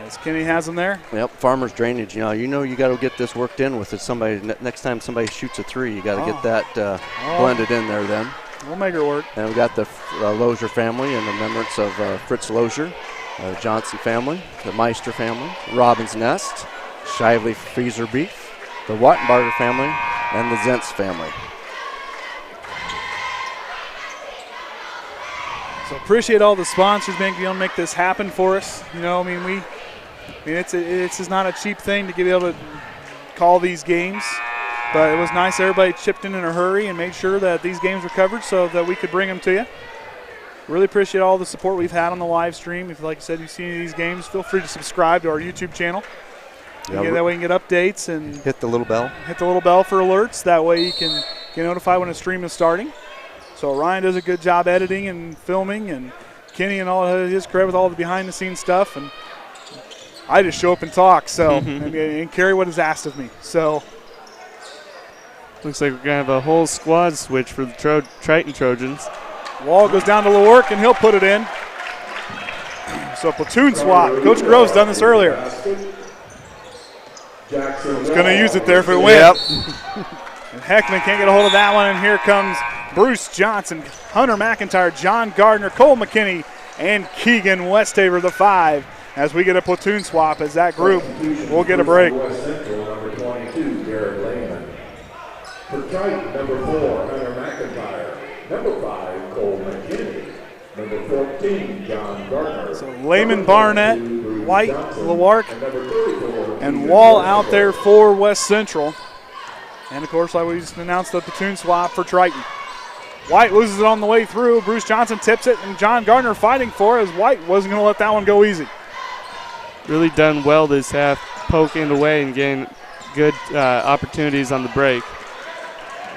As Kenny has them there. Yep, Farmers Drainage. You got to get this worked in with it. Next time somebody shoots a 3, you got to get that blended in there then. We'll make it work. And we got the Lozier family in remembrance of Fritz Lozier, the Johnson family, the Meister family, Robbins Nest, Shively Freezer Beef, the Wattenbarger family, and the Zentz family. So appreciate all the sponsors being able to make this happen for us. It's not a cheap thing to be able to call these games, but it was nice everybody chipped in a hurry and made sure that these games were covered so that we could bring them to you. Really appreciate all the support we've had on the live stream. If, like I said, you see any of these games, feel free to subscribe to our YouTube channel. That way you can get updates and hit the little bell. Hit the little bell for alerts. That way you can get notified when a stream is starting. So Ryan does a good job editing and filming, and Kenny and all his credit with all the behind-the-scenes stuff. And I just show up and talk, so and carry what is asked of me. So looks like we're gonna have a whole squad switch for the Triton Trojans. Wall goes down to Lewark, and he'll put it in. So platoon swap. Coach Grove's done this earlier. He's going to use it there if it wins. And Heckaman can't get a hold of that one, and here comes Bruce Johnson, Hunter McIntyre, John Gardner, Cole McKinney, and Keegan Westafer, the 5, as we get a platoon swap as that group will get a break. Number 22, Garrett Leman. For Triton, number 4, Hunter McIntyre. Number 5, Cole McKinney. Number 14, John Gardner. So Leman, Barnett, White, Lewark, and Wall out there for West Central. And, of course, like we just announced, the platoon swap for Triton. White loses it on the way through. Bruce Johnson tips it, and John Gardner fighting for it as White wasn't going to let that one go easy. Really done well this half, poking away and getting good opportunities on the break.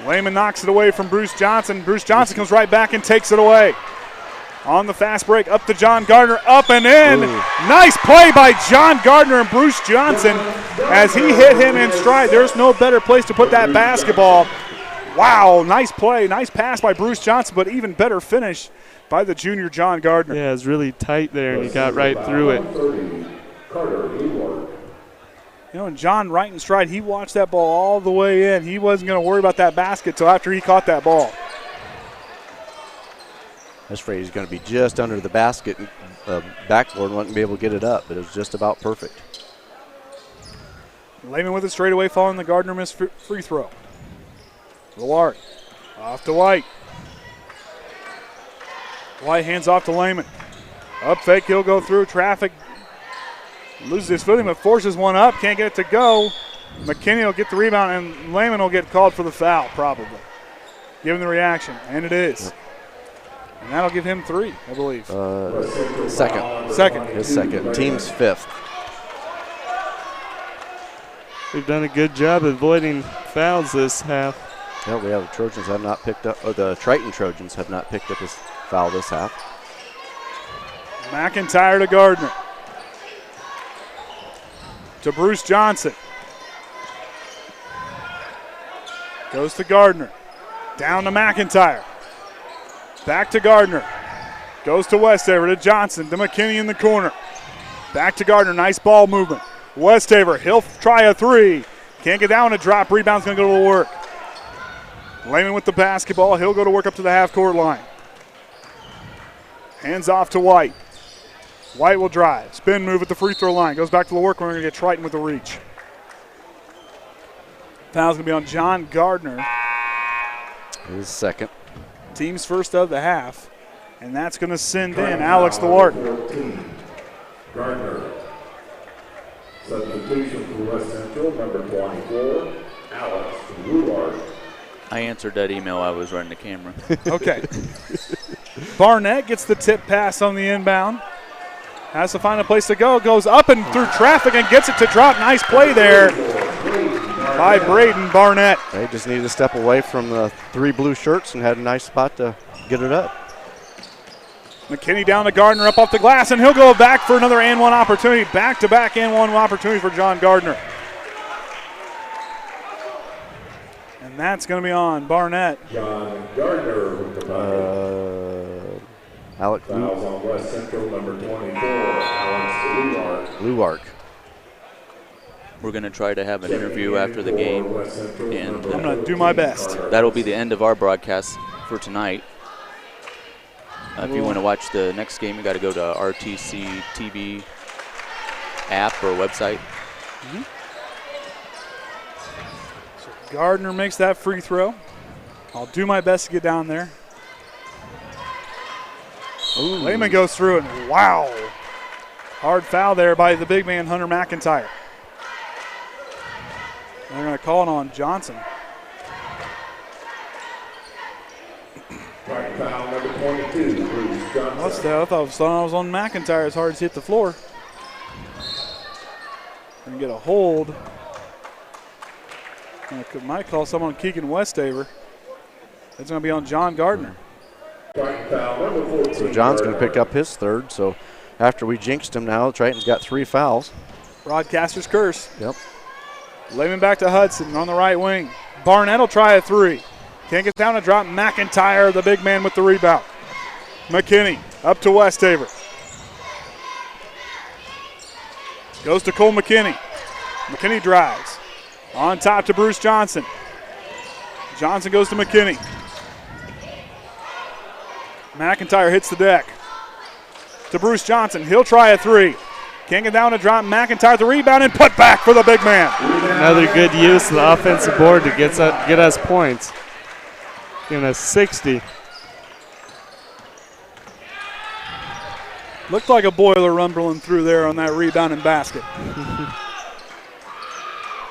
Leman knocks it away from Bruce Johnson. Bruce Johnson comes right back and takes it away. On the fast break, up to John Gardner, up and in. Ooh. Nice play by John Gardner and Bruce Johnson as he hit him in stride. There's no better place to put that basketball. Wow, nice play, nice pass by Bruce Johnson, but even better finish by the junior John Gardner. Yeah, it was really tight there, and he got right through it. You know, and John right in stride, he watched that ball all the way in. He wasn't going to worry about that basket until after he caught that ball. I was afraid he's going to be just under the basket and backboard, wasn't be able to get it up, but it was just about perfect. Leman with it straight away following the Gardner missed free throw. Lewark off to White. White hands off to Leman. Up fake, he'll go through traffic. Loses his footing, but forces one up. Can't get it to go. McKinney will get the rebound, and Leman will get called for the foul, probably. Given the reaction, and it is. And that'll give him 3, I believe. Second. His second. Team's 5th. We've done a good job avoiding fouls this half. Yeah, we have the Trojans have not picked up, or the Triton Trojans have not picked up his foul this half. McIntyre to Gardner. To Bruce Johnson. Goes to Gardner. Down to McIntyre. Back to Gardner. Goes to Westafer, to Johnson, to McKinney in the corner. Back to Gardner, nice ball movement. Westafer, he'll try a 3. Can't get down, a drop, rebound's gonna go to work. Leman with the basketball, he'll go to work up to the half-court line. Hands off to White. White will drive, spin move at the free throw line. Goes back to the work, we're gonna get Triton with the reach. Foul's gonna be on John Gardner. His second. Team's first of the half, and that's going to send in Alex Lewark. Gardner. Substitution for West Central, number 24, Alex Lewark. I answered that email. I was running the camera. Okay. Barnett gets the tip pass on the inbound. Has to find a place to go. Goes up and through traffic and gets it to drop. Nice play there by Brayden Barnett. They just needed to step away from the 3 blue shirts and had a nice spot to get it up. McKinney down to Gardner, up off the glass, and he'll go back for another and one opportunity. Back-to-back and one opportunity for John Gardner. And that's going to be on Barnett. John Gardner with the Alex fouls on West Central, number 24, Alex Lewark. We're going to try to have an interview after the game, and I'm going to do my best. That'll be the end of our broadcast for tonight. If you want to watch the next game, you got to go to RTC TV app or website. Mm-hmm. So Gardner makes that free throw. I'll do my best to get down there. Ooh. Leman goes through, and wow. Hard foul there by the big man, Hunter McIntyre. They're going to call it on Johnson. Right foul number 22, Bruce Johnson. What's that? I thought I was on McIntyre as hard as he hit the floor. And get a hold. Might call someone Keegan Westafer. It's going to be on John Gardner. Right foul number 14. So John's going to pick up his 3rd. So after we jinxed him now, Triton's got 3 fouls. Broadcaster's curse. Yep. Leman back to Hudson on the right wing. Barnett will try a 3. Can't get down to drop. McIntyre, the big man with the rebound. McKinney up to Westafer. Goes to Cole McKinney. McKinney drives. On top to Bruce Johnson. Johnson goes to McKinney. McIntyre hits the deck. To Bruce Johnson. He'll try a 3. Can't get down to drop. McIntyre the rebound and put back for the big man. Another good use of the offensive board to get us points. Giving us 60. Looked like a boiler rumbling through there on that rebounding basket.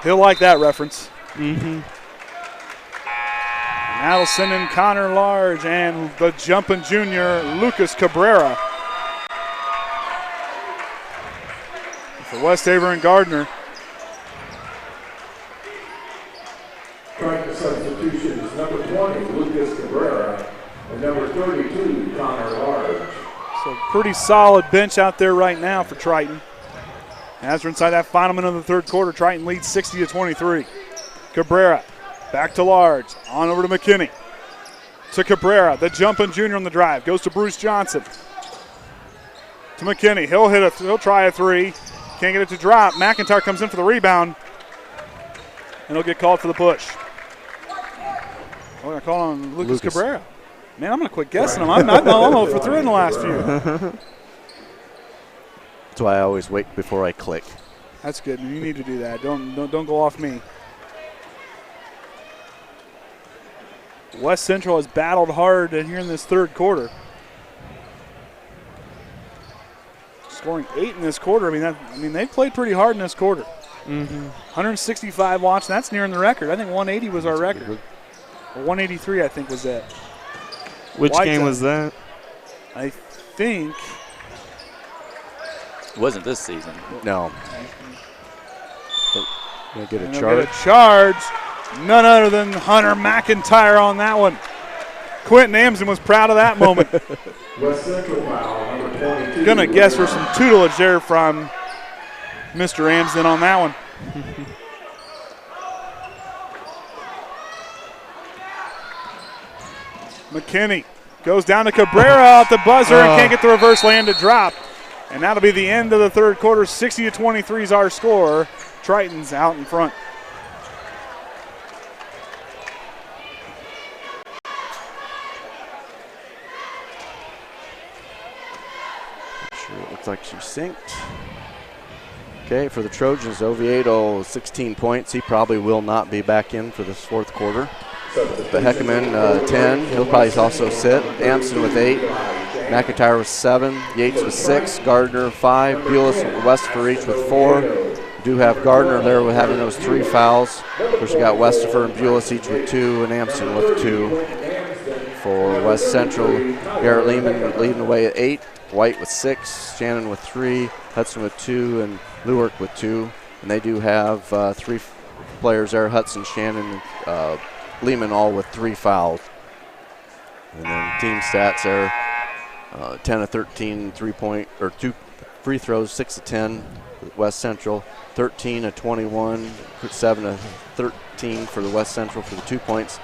He'll like that reference. Mm-hmm. Addison and Connor Large and the jumping junior, Lucas Cabrera. For Westafer and Gardner. Trying the substitutions, number 20, Lucas Cabrera, and number 32, Connor Large. So pretty solid bench out there right now for Triton. As we're inside that final minute of the third quarter, Triton leads 60-23. Cabrera back to Large, on over to McKinney. To Cabrera, the jumping junior on the drive, goes to Bruce Johnson. To McKinney, he'll try a three. Can't get it to drop. McIntyre comes in for the rebound, and he'll get called for the push. We're going to call on Lucas Cabrera. Man, I'm going to quit guessing him. I'm 0 for 3 in the last few. That's why I always wait before I click. That's good. You need to do that. Don't go off me. West Central has battled hard here in this third quarter. Scoring 8 in this quarter. I mean, they played pretty hard in this quarter. 165 watts. That's nearing the record. I think 180 was our record. Or 183, I think, was that. Which game was that? I think. It wasn't this season. No. Gonna get a charge. Get a charge. None other than Hunter McIntyre on that one. Quentin Amsden was proud of that moment. West Central foul, number 22. Gonna guess for some tutelage there from Mr. Amsden on that one. McKinney goes down to Cabrera at the buzzer and can't get the reverse land to drop. And that'll be the end of the third quarter. 60-23 is our score. Triton's out in front. Sure, it looks like she's synced. Okay, for the Trojans, Oviedo 16 points. He probably will not be back in for this fourth quarter. But Heckaman 10, he'll probably also sit. Amsden with 8, McIntyre with 7, Yates with 6, Gardner 5, Bules and Westafer each with 4. We do have Gardner there with having those 3 fouls. Of course, you got Westafer and Bules each with 2, and Amsden with 2. For West Central, Garrett Leman leading the way at 8, White with 6, Shannon with 3, Hudson with 2, and Lewark with 2. And they do have 3 players there, Hudson, Shannon, Leman all with 3 fouls. And then team stats there, 10 of 13 2 free throws, 6 of 10 West Central, 13 of 21, 7 of 13 for the West Central for the 2 points.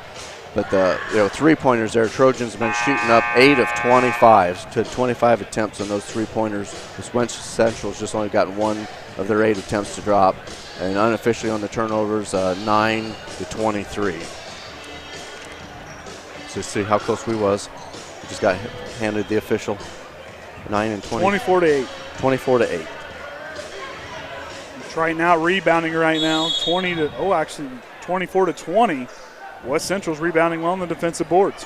But the 3-pointers there, Trojans have been shooting up 8 of 25 to 25 attempts on those 3-pointers. This West Central's just only gotten 1 of their 8 attempts to drop. And unofficially on the turnovers, 9 to 23. So see how close we was. We just got handed the official 9 and 20. 24 to 8. 24 to 8. Triton out rebounding right now. 24 to 20. West Central's rebounding well on the defensive boards.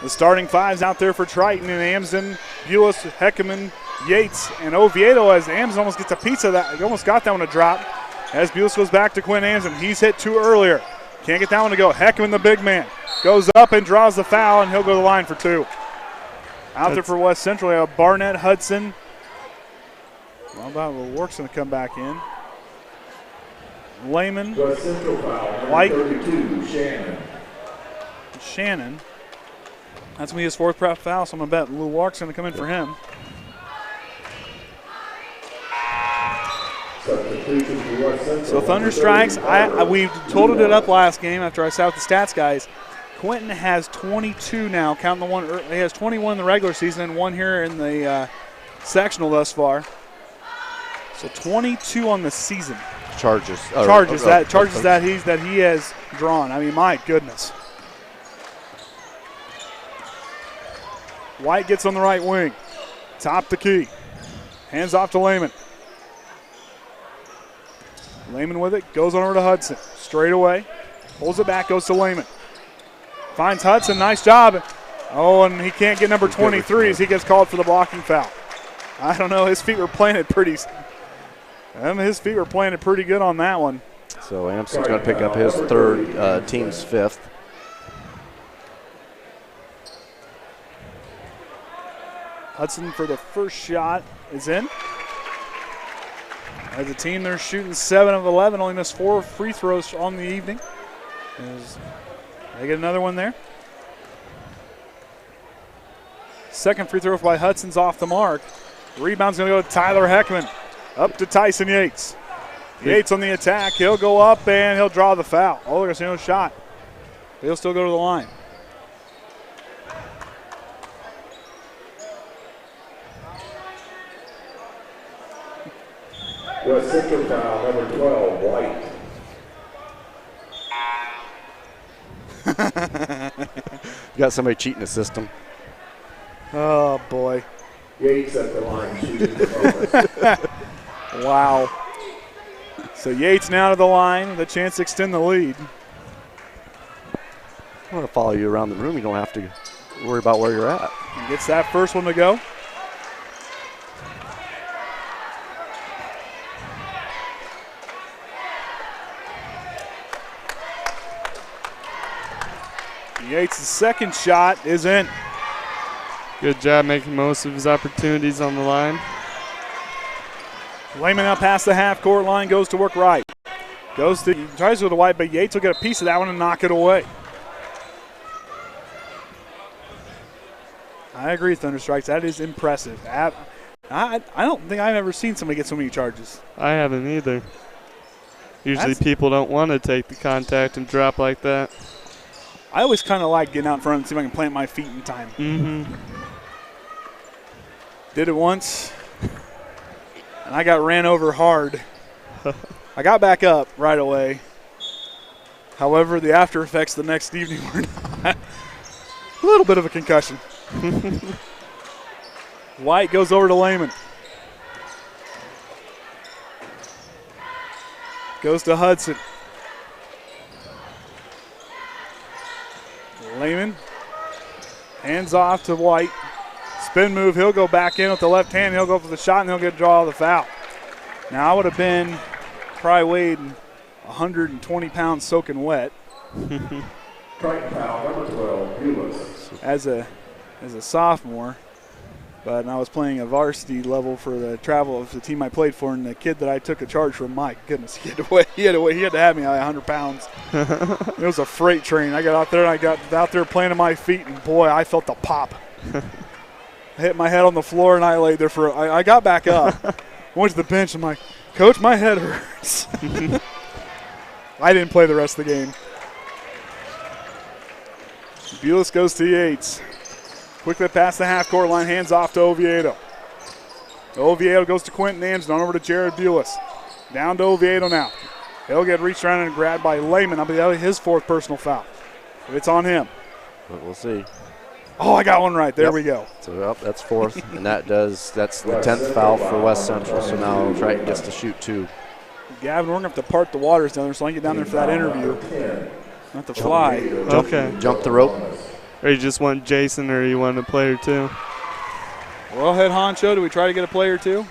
The starting 5's out there for Triton, and Amsden, Bules, Heckaman, Yates, and Oviedo, as Amsden almost gets a piece of that. He almost got that one to drop. As Bules goes back to Quentin Amsden. He's hit 2 earlier. Can't get that one to go. Heckaman, the big man, goes up and draws the foul, and he'll go to the line for 2. Out there for West Central, we have Barnett, Hudson. How about Lewark's going to come back in. Leman, White, 32, Shannon. Shannon. That's going to be his 4th foul, so I'm going to bet Lewark's going to come in for him. So Thunder Strikes, we totaled it up last game after I sat with the stats guys. Quentin has 22 now, counting the one. He has 21 in the regular season and 1 here in the sectional thus far. So 22 on the season. Charges that he has drawn. I mean, my goodness. White gets on the right wing. Top the key. Hands off to Leman. Leman with it. Goes on over to Hudson. Straight away. Pulls it back. Goes to Leman. Finds Hudson. Nice job. Oh, and he can't get number 23 as he gets called for the blocking foul. I don't know. His feet were planted pretty good on that one. So Amsden's going to pick up his 3rd, team's 5th. Hudson for the first shot is in. As a team, they're shooting 7 of 11, only missed 4 free throws on the evening. They get another one there. Second free throw by Hudson's off the mark. Rebound's going to go to Tyler Heckaman. Up to Tyson Yates. Yates on the attack. He'll go up and he'll draw the foul. Oh, there's no shot. But he'll still go to the line. West Central foul, number 12, White. You got somebody cheating the system. Oh, boy. Yates at the line shooting the bonus. Wow. So Yates now to the line with a chance to extend the lead. I want to follow you around the room. You don't have to worry about where you're at. He gets that first one to go. Yates' second shot is in. Good job making most of his opportunities on the line. Leman out past the half-court line, goes to work right. Tries to go to White, but Yates will get a piece of that one and knock it away. I agree, Thunderstrikes. That is impressive. I don't think I've ever seen somebody get so many charges. I haven't either. Usually people don't want to take the contact and drop like that. I always kind of like getting out in front and see if I can plant my feet in time. Mm-hmm. Did it once, and I got ran over hard. I got back up right away. However, the after effects the next evening were not. A little bit of a concussion. White goes over to Leman. Goes to Hudson. Leman. Hands off to White. Spin move. He'll go back in with the left hand. He'll go for the shot, and he'll get draw the foul. Now, I would have been probably weighed 120 pounds soaking wet. Triton foul, number 12, Bules. As a sophomore, but I was playing a varsity level for the travel of the team I played for, and the kid that I took a charge from, my goodness, he had to have me at 100 pounds. It was a freight train. I got out there, and I got out there planting my feet, and boy, I felt the pop. I hit my head on the floor, and I laid there I got back up. Went to the bench. I'm like, Coach, my head hurts. I didn't play the rest of the game. Bules goes to Yates. Quickly past the half-court line, hands off to Oviedo. Oviedo goes to Quentin Amsden, on over to Jared Bules. Down to Oviedo now. He'll get reached around and grabbed by Leman. I believe that was his 4th personal foul. But it's on him. But we'll see. Oh, I got one right. There we go. So that's 4th, and that's the 10th foul for West Central. So now Triton gets to shoot 2. Gavin, we're going to have to part the waters down there, so I can get down there for that interview. Not to fly. Okay. Jump the rope. Or you just want Jason, or you want a player too? Well, head honcho, do we try to get a player too?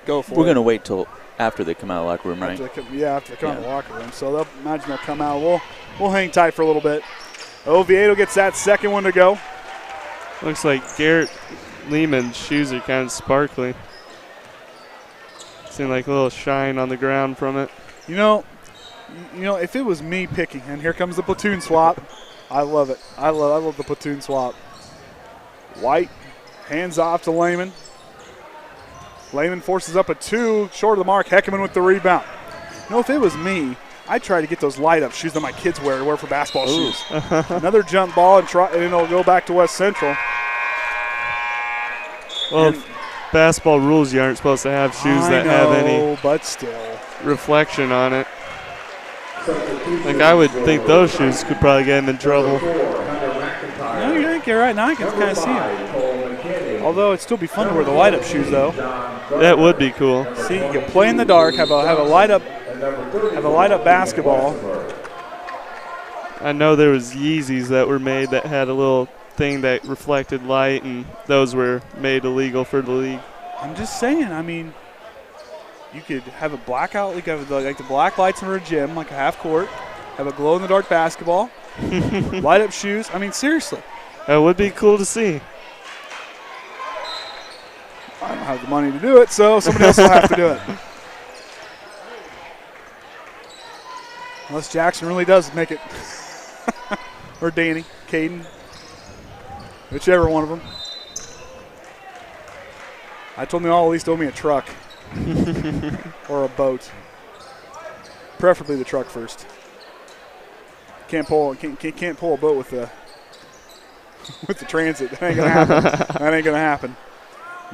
Go for it. We're going to wait till after they come out of the locker room, right? After they come out of the locker room. So they'll imagine they'll come out. We'll hang tight for a little bit. Oviedo gets that second one to go. Looks like Garrett Leman's shoes are kind of sparkly. Seemed like a little shine on the ground from it. You know, if it was me picking, and here comes the platoon swap, I love it. I love the platoon swap. White hands off to Leman. Leman forces up a 2, short of the mark. Heckaman with the rebound. If it was me, I'd try to get those light-up shoes that my kids wear for basketball shoes. Another jump ball, and it'll go back to West Central. Well, basketball rules, you aren't supposed to have shoes that have any but still reflection on it. Like, I would think those shoes could probably get him in trouble. No, you think you're right. Now I can kind of see him. Although it'd still be fun to wear the light-up shoes, though. That would be cool. See, you can play in the dark, have a light-up basketball. I know there was Yeezys that were made that had a little thing that reflected light, and those were made illegal for the league. I'm just saying, I mean, you could have a blackout, like the black lights in a gym, like a half court, have a glow-in-the-dark basketball, light-up shoes. I mean, seriously. That would be cool to see. I don't have the money to do it, so somebody else will have to do it. Unless Jackson really does make it. Or Danny, Caden. Whichever one of them. I told them all at least owe me a truck. Or a boat. Preferably the truck first. Can't pull a boat with the transit. That ain't gonna happen. That ain't gonna happen.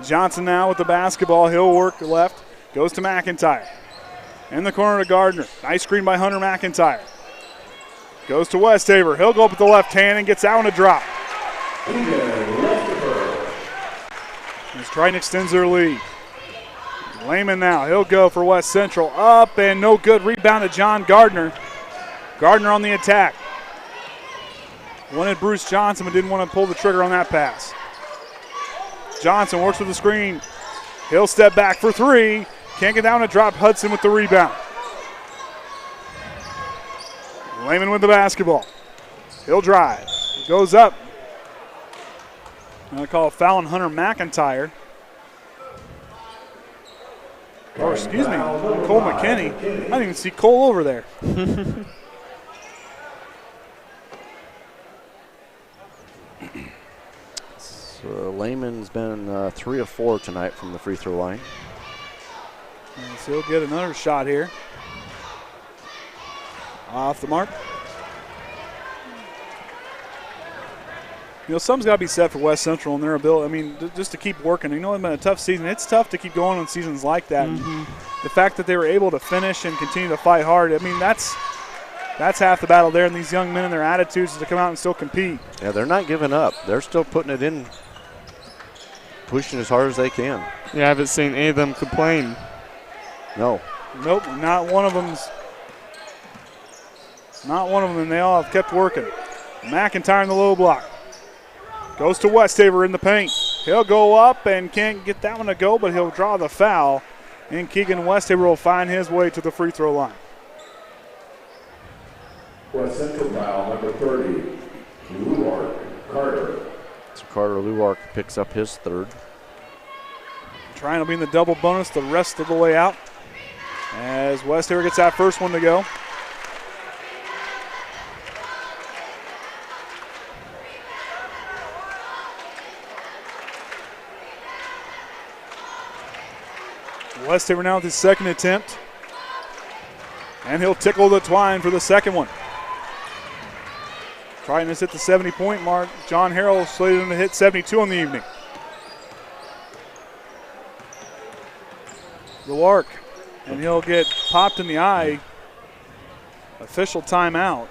Johnson now with the basketball. He'll work left. Goes to McIntyre. In the corner to Gardner. Nice screen by Hunter McIntyre. Goes to Westafer. He'll go up with the left hand and gets that one to drop. As Triton extends their lead. Leman now. He'll go for West Central. Up and no good. Rebound to John Gardner. Gardner on the attack. Wanted Bruce Johnson, but didn't want to pull the trigger on that pass. Johnson works with the screen. He'll step back for three. Can't get down to drop. Hudson with the rebound. Leman with the basketball. He'll drive. Goes up. I'm going to call a foul on Hunter McIntyre. Or excuse me, Cole McKinney. I didn't even see Cole over there. So Leman's been 3 of 4 tonight from the free throw line. And so he'll get another shot here. Off the mark. You know, something's got to be said for West Central and their ability. I mean, just to keep working. You know, it's been a tough season. It's tough to keep going on seasons like that. Mm-hmm. The fact that they were able to finish and continue to fight hard, I mean, that's half the battle there. And these young men and their attitudes to come out and still compete. Yeah, they're not giving up. They're still putting it in, pushing as hard as they can. Yeah, I haven't seen any of them complain. No. Nope, not one of them. Not one of them, and they all have kept working. McIntyre in the low block. Goes to Westafer in the paint. He'll go up and can't get that one to go, but he'll draw the foul. And Keegan Westafer will find his way to the free throw line. West Central foul number 30, Lewark Carter. So Carter Lewark picks up his third. Trying to be in the double bonus the rest of the way out. As Westafer gets that first one to go. Westafer now with his second attempt. And he'll tickle the twine for the second one. Triton has hit the 70-point mark. John Harrell slated him to hit 72 on the evening. Lewark. And he'll get popped in the eye. Official timeout.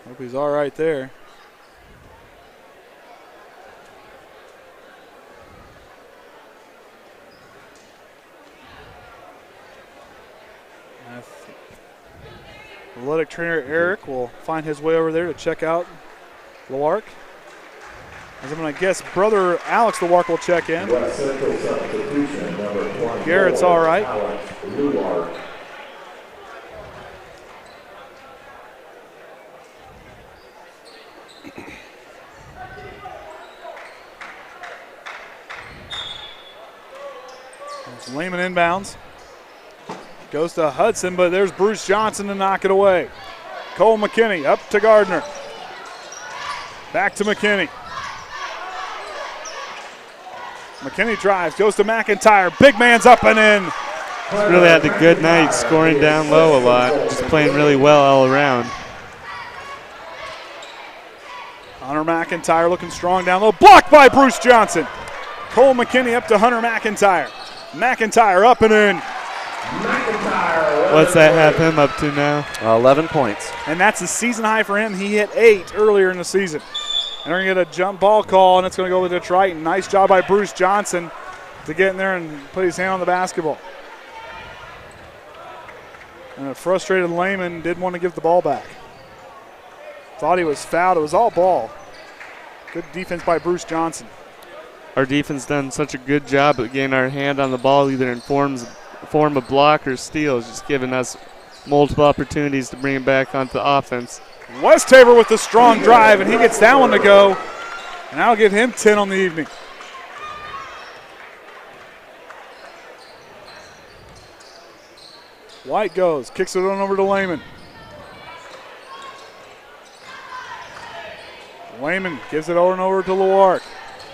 Hope he's all right there. Athletic trainer Eric will find his way over there to check out Lewark. As I'm going to guess brother Alex Lewark will check in. West Central substitution number 24. Garrett's all right. Alex Lewark. Leman inbounds. Goes to Hudson, but there's Bruce Johnson to knock it away. Cole McKinney up to Gardner. Back to McKinney. McKinney drives, goes to McIntyre. Big man's up and in. He's really had a good night, scoring down low a lot. Just playing really well all around. Hunter McIntyre looking strong down low. Blocked by Bruce Johnson. Cole McKinney up to Hunter McIntyre. McIntyre up and in. What's that have him up to now? 11 points. And that's a season high for him. He hit 8 earlier in the season. And they're going to get a jump ball call, and it's going to go with Triton. Nice job by Bruce Johnson to get in there and put his hand on the basketball. And a frustrated Leman did want to give the ball back. Thought he was fouled. It was all ball. Good defense by Bruce Johnson. Our defense done such a good job at getting our hand on the ball, either in form of block or steals, just giving us multiple opportunities to bring it back onto the offense. Westafer with the strong drive, and he gets that one to go. And I'll give him 10 on the evening. White goes, kicks it on over to Leman. Leman gives it over and over to Lewark.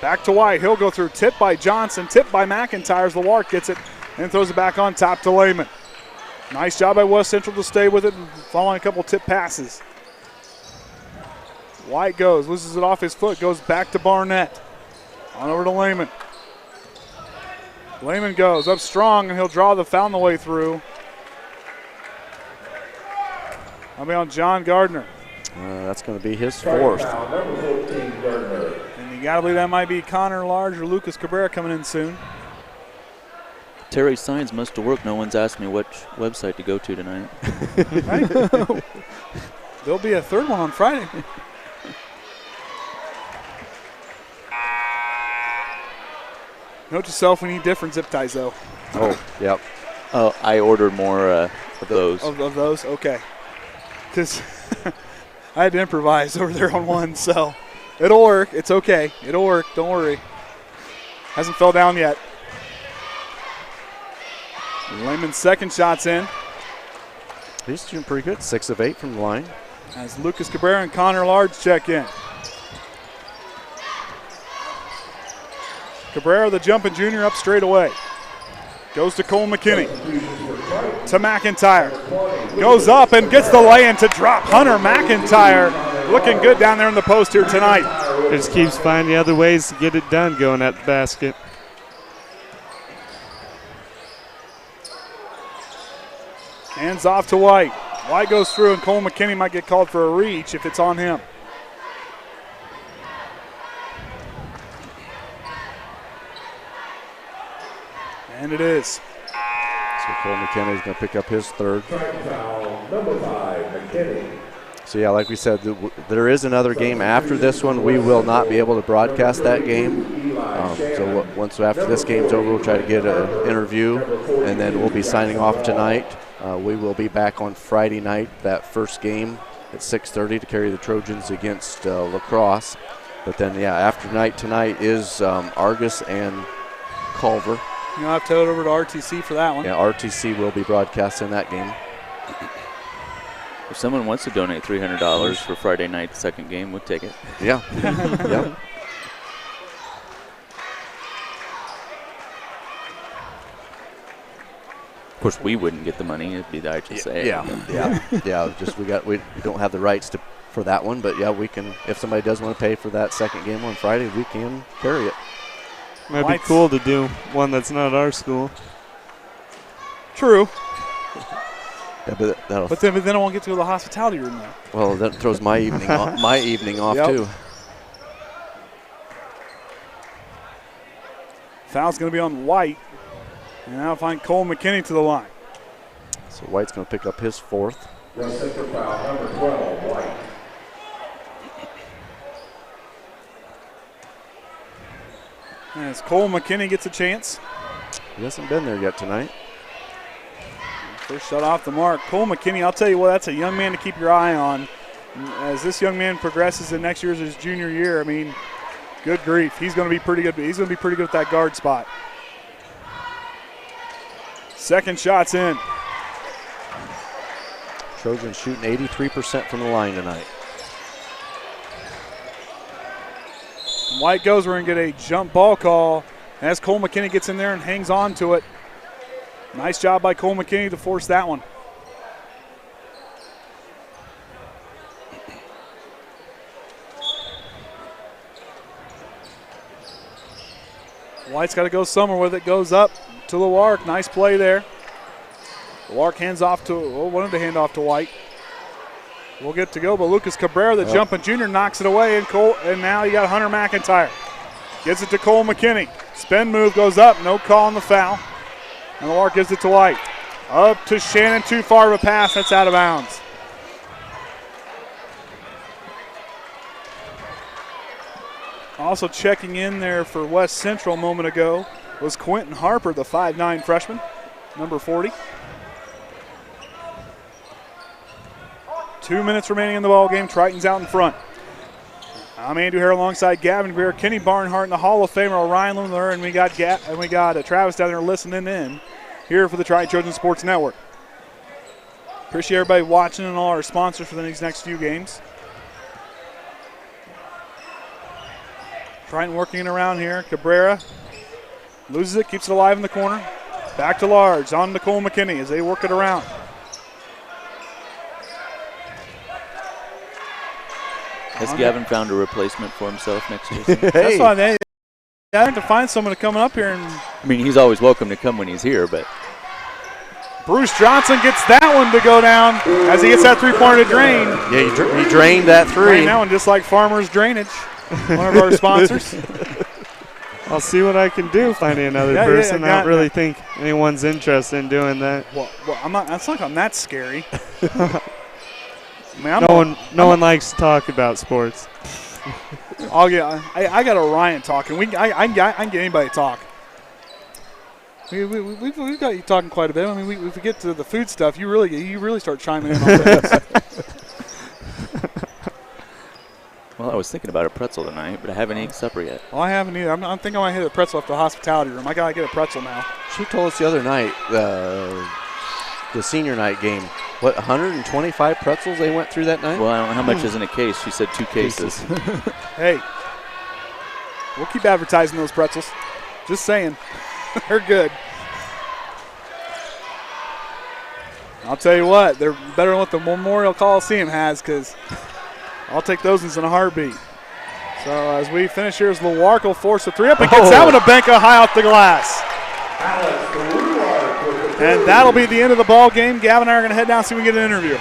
Back to White, he'll go through. Tipped by Johnson, tipped by McIntyre as Lewark gets it and throws it back on top to Leman. Nice job by West Central to stay with it and following a couple tip passes. White goes, loses it off his foot, goes back to Barnett. On over to Leman. Leman goes up strong, and he'll draw the foul on the way through. I'll be on John Gardner. That's going to be his fourth. And you got to believe that might be Connor Large or Lucas Cabrera coming in soon. Terry Signs must have worked. No one's asked me which website to go to tonight. Right? There'll be a third one on Friday. Note to self, we need different zip ties, though. Oh, yep. Oh, I ordered more of those. Of those? Okay. Because I had to improvise over there on one, so it'll work. It's okay. It'll work. Don't worry. Hasn't fell down yet. Leman's second shot's in. He's doing pretty good. 6 of 8 from the line. As Lucas Cabrera and Connor Large check in. Cabrera, the jumping junior, up straight away. Goes to Cole McKinney. To McIntyre. Goes up and gets the lay-in to drop. Hunter McIntyre looking good down there in the post here tonight. Just keeps finding other ways to get it done going at the basket. Hands off to White. White goes through, and Cole McKinney might get called for a reach if it's on him. And it is. So Cole McKinney's going to pick up his third. Number 5, McKinney. So, yeah, like we said, there is another game after this one. We will not be able to broadcast that game. So once after this game's over, we'll try to get an interview, and then we'll be signing off tonight. We will be back on Friday night, that first game at 6:30 to carry the Trojans against La Crosse. But then, yeah, after night tonight is Argus and Culver. You'll have to head over to RTC for that one. Yeah, RTC will be broadcasting that game. If someone wants to donate $300 for Friday night second game, we'll take it. Yeah. Yep. Of course, we wouldn't get the money. It'd be the IHSAA. Yeah. Just we don't have the rights for that one, but yeah, we can. If somebody does want to pay for that second game on Friday, we can carry it. Might be cool to do one that's not our school. True. Yeah, but then I won't get to the hospitality room now. Well, that throws my evening off Yep. too. Foul's going to be on White. And now find Cole McKinney to the line. So White's going to pick up his fourth. West Central foul, number 12, White. As Cole McKinney gets a chance. He hasn't been there yet tonight. First shot off the mark. Cole McKinney, I'll tell you what, that's a young man to keep your eye on. As this young man progresses in next year's his junior year, I mean, good grief. He's going to be pretty good. He's going to be pretty good at that guard spot. Second shot's in. Trojans shooting 83% from the line tonight. White goes, we're going to get a jump ball call as Cole McKinney gets in there and hangs on to it. Nice job by Cole McKinney to force that one. White's got to go somewhere with it. Goes up to Lewark. Nice play there. Lewark hands off to, wanted to hand off to White. We'll get to go, but Lucas Cabrera, the jumping junior, knocks it away, and now you got Hunter McIntyre. Gets it to Cole McKinney. Spin move goes up, no call on the foul. And Lewark gives it to White. Up to Shannon, too far of a pass, that's out of bounds. Also checking in there for West Central a moment ago was Quentin Harper, the 5'9 freshman, number 40. 2 minutes remaining in the ball game. Triton's out in front. I'm Andrew Hare alongside Gavin Greer, Kenny Barnhart, and the Hall of Famer Ryan Lindler, and we got Travis down there listening in here for the Triton Trojan Sports Network. Appreciate everybody watching and all our sponsors for these next few games. Triton working it around here. Cabrera loses it, keeps it alive in the corner. Back to Large, on to Cole McKinney as they work it around. Has Gavin found a replacement for himself next season? That's why they have to find someone to come up here. And I mean, he's always welcome to come when he's here, but Bruce Johnson gets that one to go down as he gets that three-pointer to drain. Yeah, he drained that three. Drained that one just like Farmers Drainage, one of our sponsors. I'll see what I can do finding another person. I don't really think anyone's interested in doing that. Well, I'm not. It's not like I'm that scary. No one likes to talk about sports. I got Orion talking. I can get anybody to talk. We've got you talking quite a bit. I mean, if we get to the food stuff, you really start chiming in on this. well, I was thinking about a pretzel tonight, but I haven't eaten supper yet. Well, I haven't either. I'm thinking I might hit a pretzel off the hospitality room. I gotta get a pretzel now. She told us the other night, the senior night game, 125 pretzels they went through that night? Well, I don't know how much is in a case. She said 2 cases. Hey, we'll keep advertising those pretzels. Just saying. They're good. I'll tell you what, they're better than what the Memorial Coliseum has, because I'll take those ones in a heartbeat. So as we finish here, as Lewark will force a three up and gets that one to bank high off the glass. And that'll be the end of the ball game. Gavin and I are going to head down and see if we can get an interview.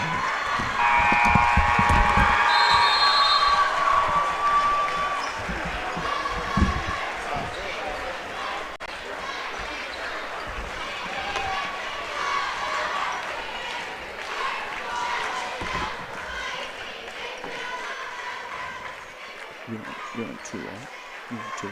You're on 2, right? You're on 2.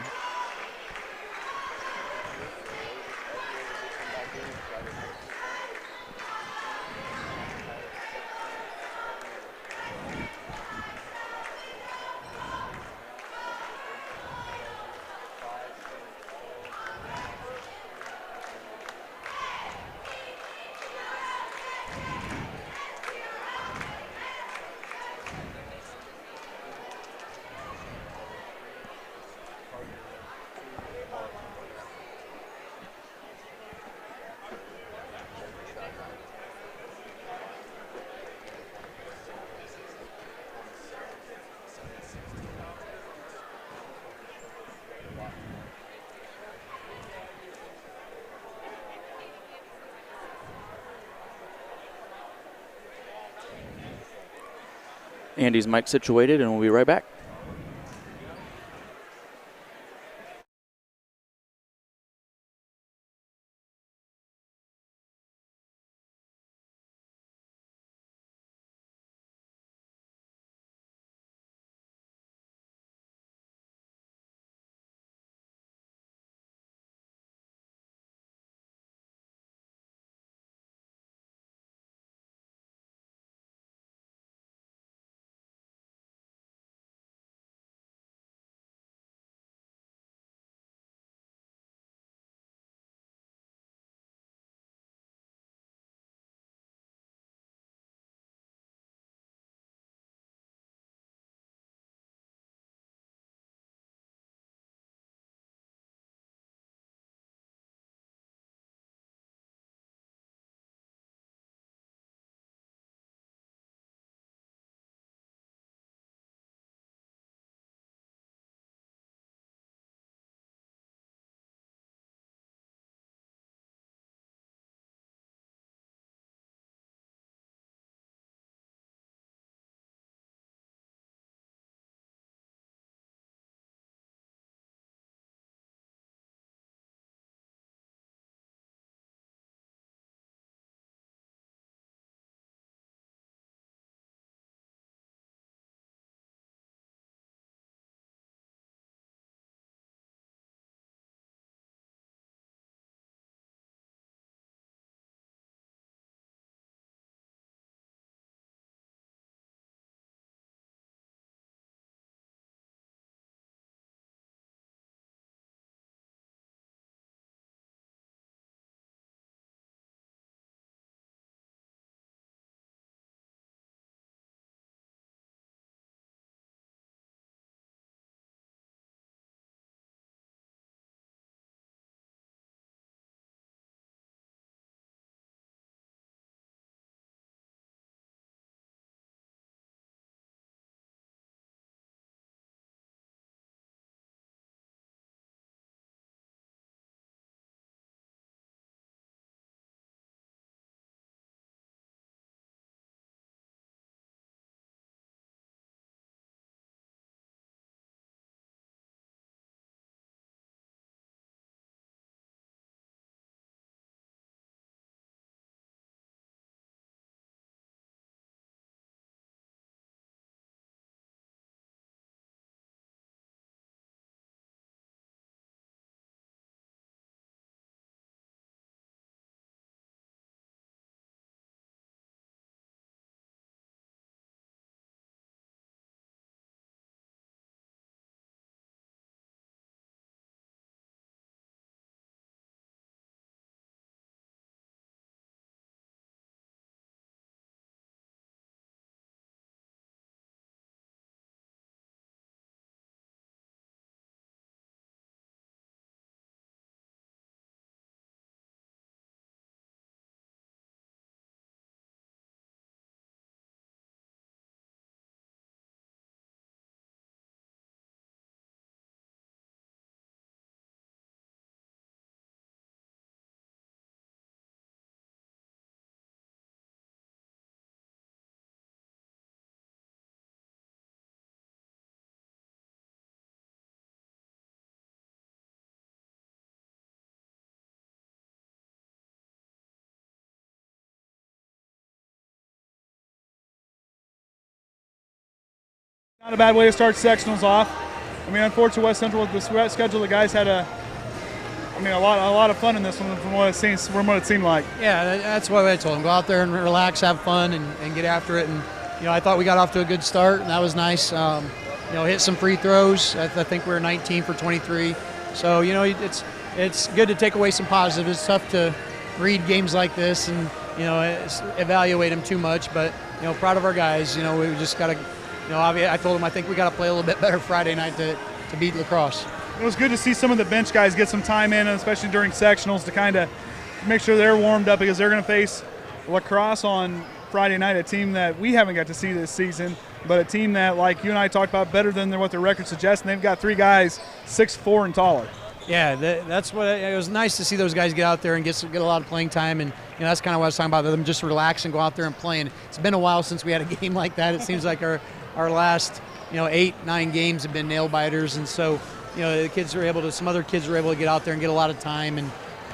Andy's mic situated, and we'll be right back. Not a bad way to start sectionals off. I mean, unfortunately, West Central with the schedule, the guys had a lot of fun in this one from what it seemed like. Yeah, that's what I told them. Go out there and relax, have fun, and get after it. And I thought we got off to a good start, and that was nice. Hit some free throws. I think we were 19 for 23. So it's good to take away some positives. It's tough to read games like this and evaluate them too much. But proud of our guys. We just got to. I told them I think we got to play a little bit better Friday night to beat La Crosse. It was good to see some of the bench guys get some time in, especially during sectionals, to kind of make sure they're warmed up because they're going to face La Crosse on Friday night, a team that we haven't got to see this season, but a team that, like you and I talked about, better than what their record suggests, and they've got 3 guys 6'4" and taller. Yeah, that's what it was nice to see those guys get out there and get a lot of playing time, and that's kind of what I was talking about, them just relax and go out there and play. And it's been a while since we had a game like that. It seems like our last 8-9 games have been nail biters, and so the kids were able to, some other kids were able to get out there and get a lot of time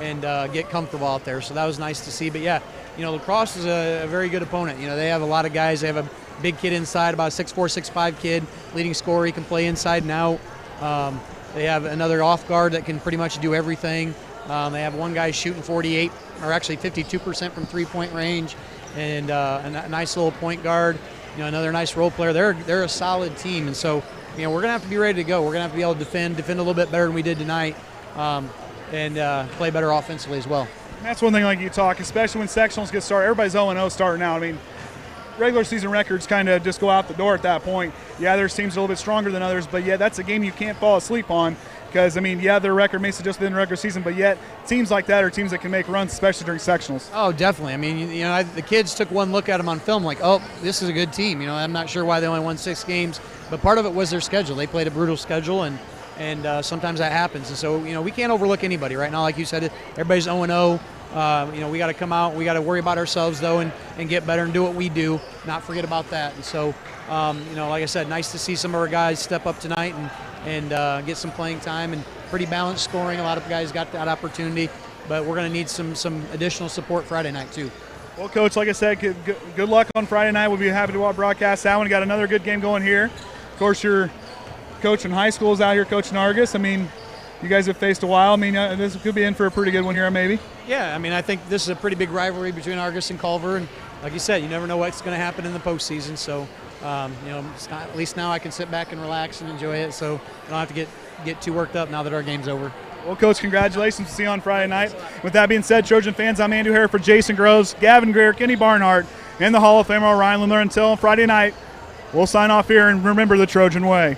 and get comfortable out there. So that was nice to see. But yeah, La Crosse is a very good opponent. They have a lot of guys. They have a big kid inside, about a 6'4", 6'5" kid, leading scorer. He can play inside and out. They have another off guard that can pretty much do everything. They have one guy shooting 48, or actually 52% from 3-point range, and a nice little point guard. Another nice role player. They're a solid team, and so we're gonna have to be ready to go. We're gonna have to be able to defend a little bit better than we did tonight, and play better offensively as well. And that's one thing, like you talk, especially when sectionals get started. Everybody's 0-0 starting out. I mean, regular season records kind of just go out the door at that point. Yeah, there's teams a little bit stronger than others, but yeah, that's a game you can't fall asleep on because, their record may suggest within the regular season, but yet teams like that are teams that can make runs, especially during sectionals. Oh, definitely. The kids took one look at them on film like, oh, this is a good team. I'm not sure why they only won 6 games, but part of it was their schedule. They played a brutal schedule, and sometimes that happens. And so, we can't overlook anybody. Right now, like you said, everybody's 0-0. We got to come out. We got to worry about ourselves, though, and get better and do what we do, not forget about that. And so, like I said, nice to see some of our guys step up tonight and get some playing time and pretty balanced scoring. A lot of guys got that opportunity, but we're going to need some additional support Friday night, too. Well, Coach, like I said, good luck on Friday night. We'll be happy to broadcast that one. Got another good game going here. Of course, your coach in high school is out here coaching Argus. You guys have faced a while. This could be in for a pretty good one here, maybe. Yeah, I think this is a pretty big rivalry between Argus and Culver, and like you said, you never know what's going to happen in the postseason. So, at least now I can sit back and relax and enjoy it. So I don't have to get too worked up now that our game's over. Well, Coach, congratulations. See you on Friday night. With that being said, Trojan fans, I'm Andrew Hare for Jason Groves, Gavin Greer, Kenny Barnhart, and the Hall of Famer Ryan Lindler. Until Friday night, we'll sign off here and remember the Trojan way.